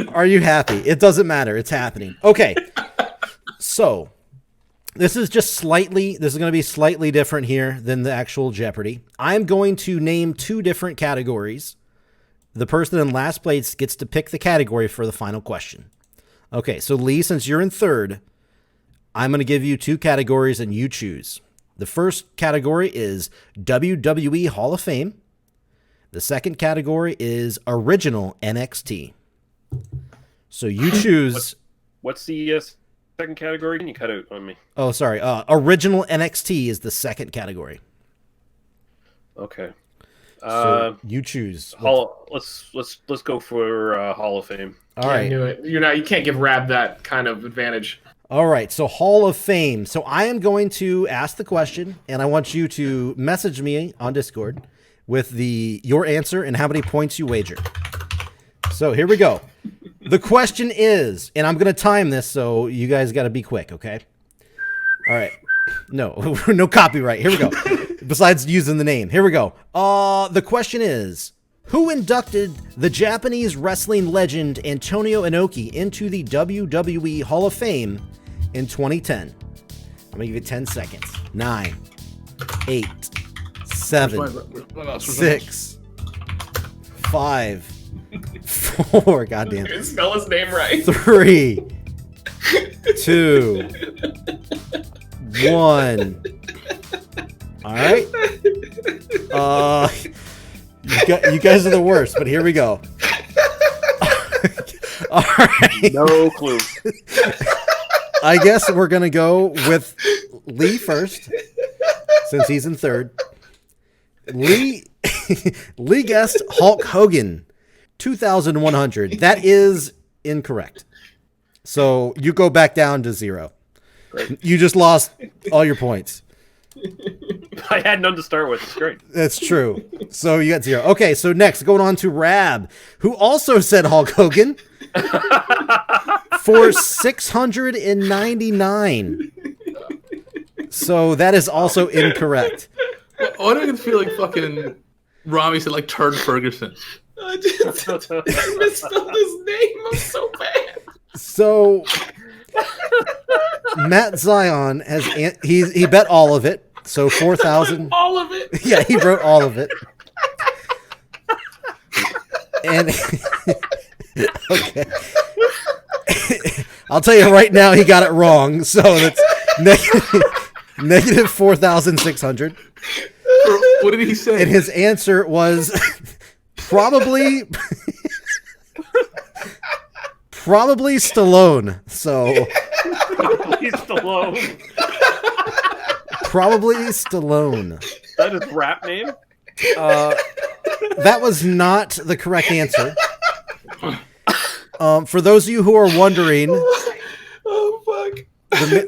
Are you happy? It doesn't matter. It's happening. Okay. So this is going to be slightly different here than the actual Jeopardy. I'm going to name 2 different categories. The person in last place gets to pick the category for the final question. Okay, so Lee, since you're in third, I'm going to give you 2 categories and you choose. The first category is WWE Hall of Fame. The second category is Original NXT. So you choose. What's the second category? Can you cut out on me? Oh, sorry. Original NXT is the second category. Okay. So you choose. Let's go for Hall of Fame. All right. I knew it. You can't give Rab that kind of advantage. All right. So Hall of Fame. So I am going to ask the question, and I want you to message me on Discord with your answer and how many points you wager. So here we go. The question is, and I'm going to time this, so you guys got to be quick, okay? All right. No, no copyright. Here we go. Besides using the name. Here we go. The question is, who inducted the Japanese wrestling legend Antonio Inoki into the WWE Hall of Fame in 2010? I'm going to give you 10 seconds. 9, 8, 7, 6, 5, 4, goddamn. You spell his name right. 3, 2, 1. All right. You guys are the worst, but here we go. All right. No clue. I guess we're going to go with Lee first, since he's in third. Lee guessed Hulk Hogan, 2,100. That is incorrect. So you go back down to 0. Great. You just lost all your points. I had none to start with. It's great. That's true. So you got 0. Okay, so next, going on to Rab, who also said Hulk Hogan for 699. So that is also incorrect. Why do I feel like fucking Rami said like Turd Ferguson? I misspelled his name. I'm so bad. So Matt Zion he bet all of it. So 4,000. All of it. Yeah, he wrote all of it. And okay. I'll tell you right now, he got it wrong. So that's negative 4,600. What did he say? And his answer was probably Stallone. So probably Stallone. That is rap name? That was not the correct answer. For those of you who are wondering, Oh, fuck.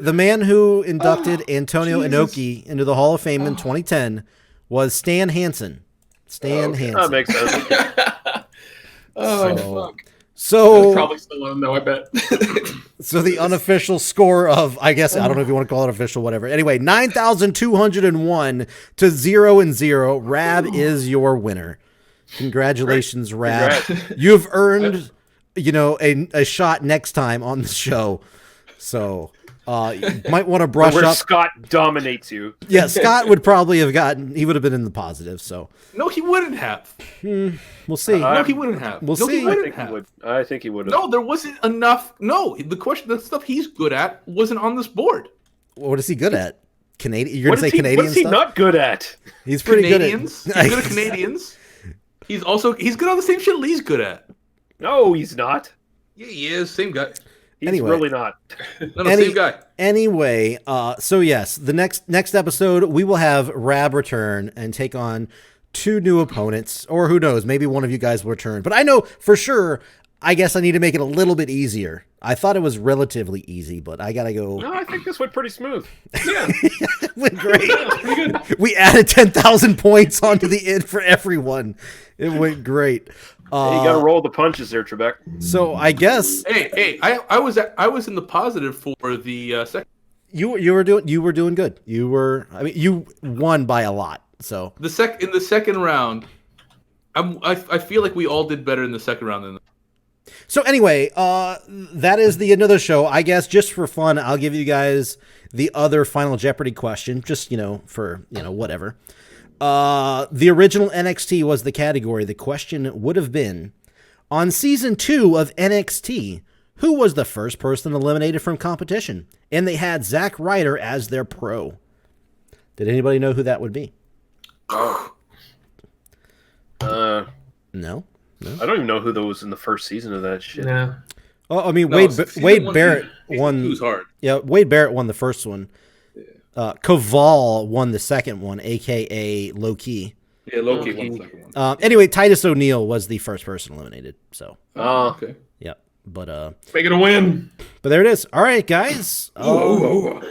the man who inducted Antonio Inoki into the Hall of Fame in 2010 was Stan Hansen. Hansen. That makes sense. Fuck. So Probably Stallone, though, I bet. So the unofficial score of, I guess, I don't know if you want to call it official, whatever. Anyway, 9,201 to 0-0. Rab is your winner. Congratulations, Rab. You've earned, a shot next time on the show. So you might want to brush Where up. Scott dominates you. Yeah, Scott would probably have he would have been in the positive. So No, he wouldn't have. we'll see. No, he wouldn't have. We'll no, see. He wouldn't have. I think he would have. No, there wasn't enough. No, the stuff he's good at wasn't on this board. What is he good at? Canadian? You're going to say Canadian What is he stuff? not good at? He's pretty Canadians. good at. He's good at Canadians. He's good on the same shit Lee's good at. No, he's not. Yeah, he is. Same guy. He's Anyway. really not. No, same guy. Anyway, so yes, the next episode we will have Rab return and take on 2 new opponents, or who knows, maybe one of you guys will return. But I know for sure, I guess I need to make it a little bit easier. I thought it was relatively easy, but I gotta go. No, I think this went pretty smooth. Yeah. It went great. We added 10,000 points onto the end for everyone. It went great. You got to roll the punches there, Trebek. So I guess. Hey, I was in the positive for the second. You were doing good. You won by a lot. So in the second round, I feel like we all did better in the second round than. So anyway, that is the end of the show. I guess just for fun, I'll give you guys the other Final Jeopardy question, just, for, whatever. The original NXT was the category. The question would have been, on season 2 of NXT, who was the first person eliminated from competition? And they had Zack Ryder as their pro. Did anybody know who that would be? No? I don't even know who was in the first season of that shit. Yeah. Oh, I mean, Wade Barrett won. Who's hard? Yeah, Wade Barrett won the first one. Kaval won the second one, a.k.a. Low Key. Yeah, Low Key won the second one. Anyway, Titus O'Neil was the first person eliminated. So. Okay. Yep. But make it a win. But there it is. All right, guys. Well,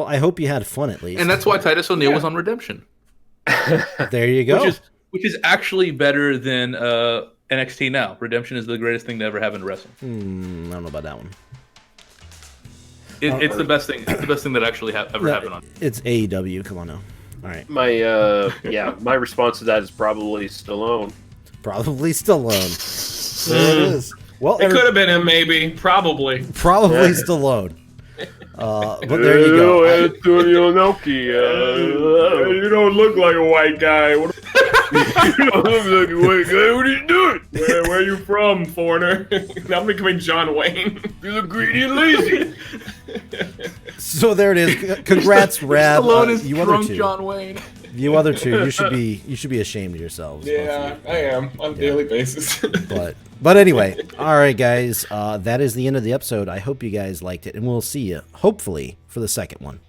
I hope you had fun at least. And that's why Titus O'Neil was on Redemption. There you go. Which is actually better than NXT now. Redemption is the greatest thing to ever happen to wrestling. I don't know about that one. It's the best thing. It's the best thing that actually ever happened on. It's AEW. Come on now. All right. My response to that is probably Stallone. Probably Stallone. There it is. Well, it could have been him, maybe. Probably Stallone. But there you go. Inoki, you don't look like a white guy. You don't look like a white guy. What are you doing? Where are you from, foreigner? Now I'm becoming John Wayne. You look greedy and lazy. So there it is. Congrats, Rab. Stallone is you drunk other two. John Wayne. You other two, you should be ashamed of yourselves. Yeah, I am on a daily basis. But anyway, all right, guys. That is the end of the episode. I hope you guys liked it, and we'll see you hopefully for the second one.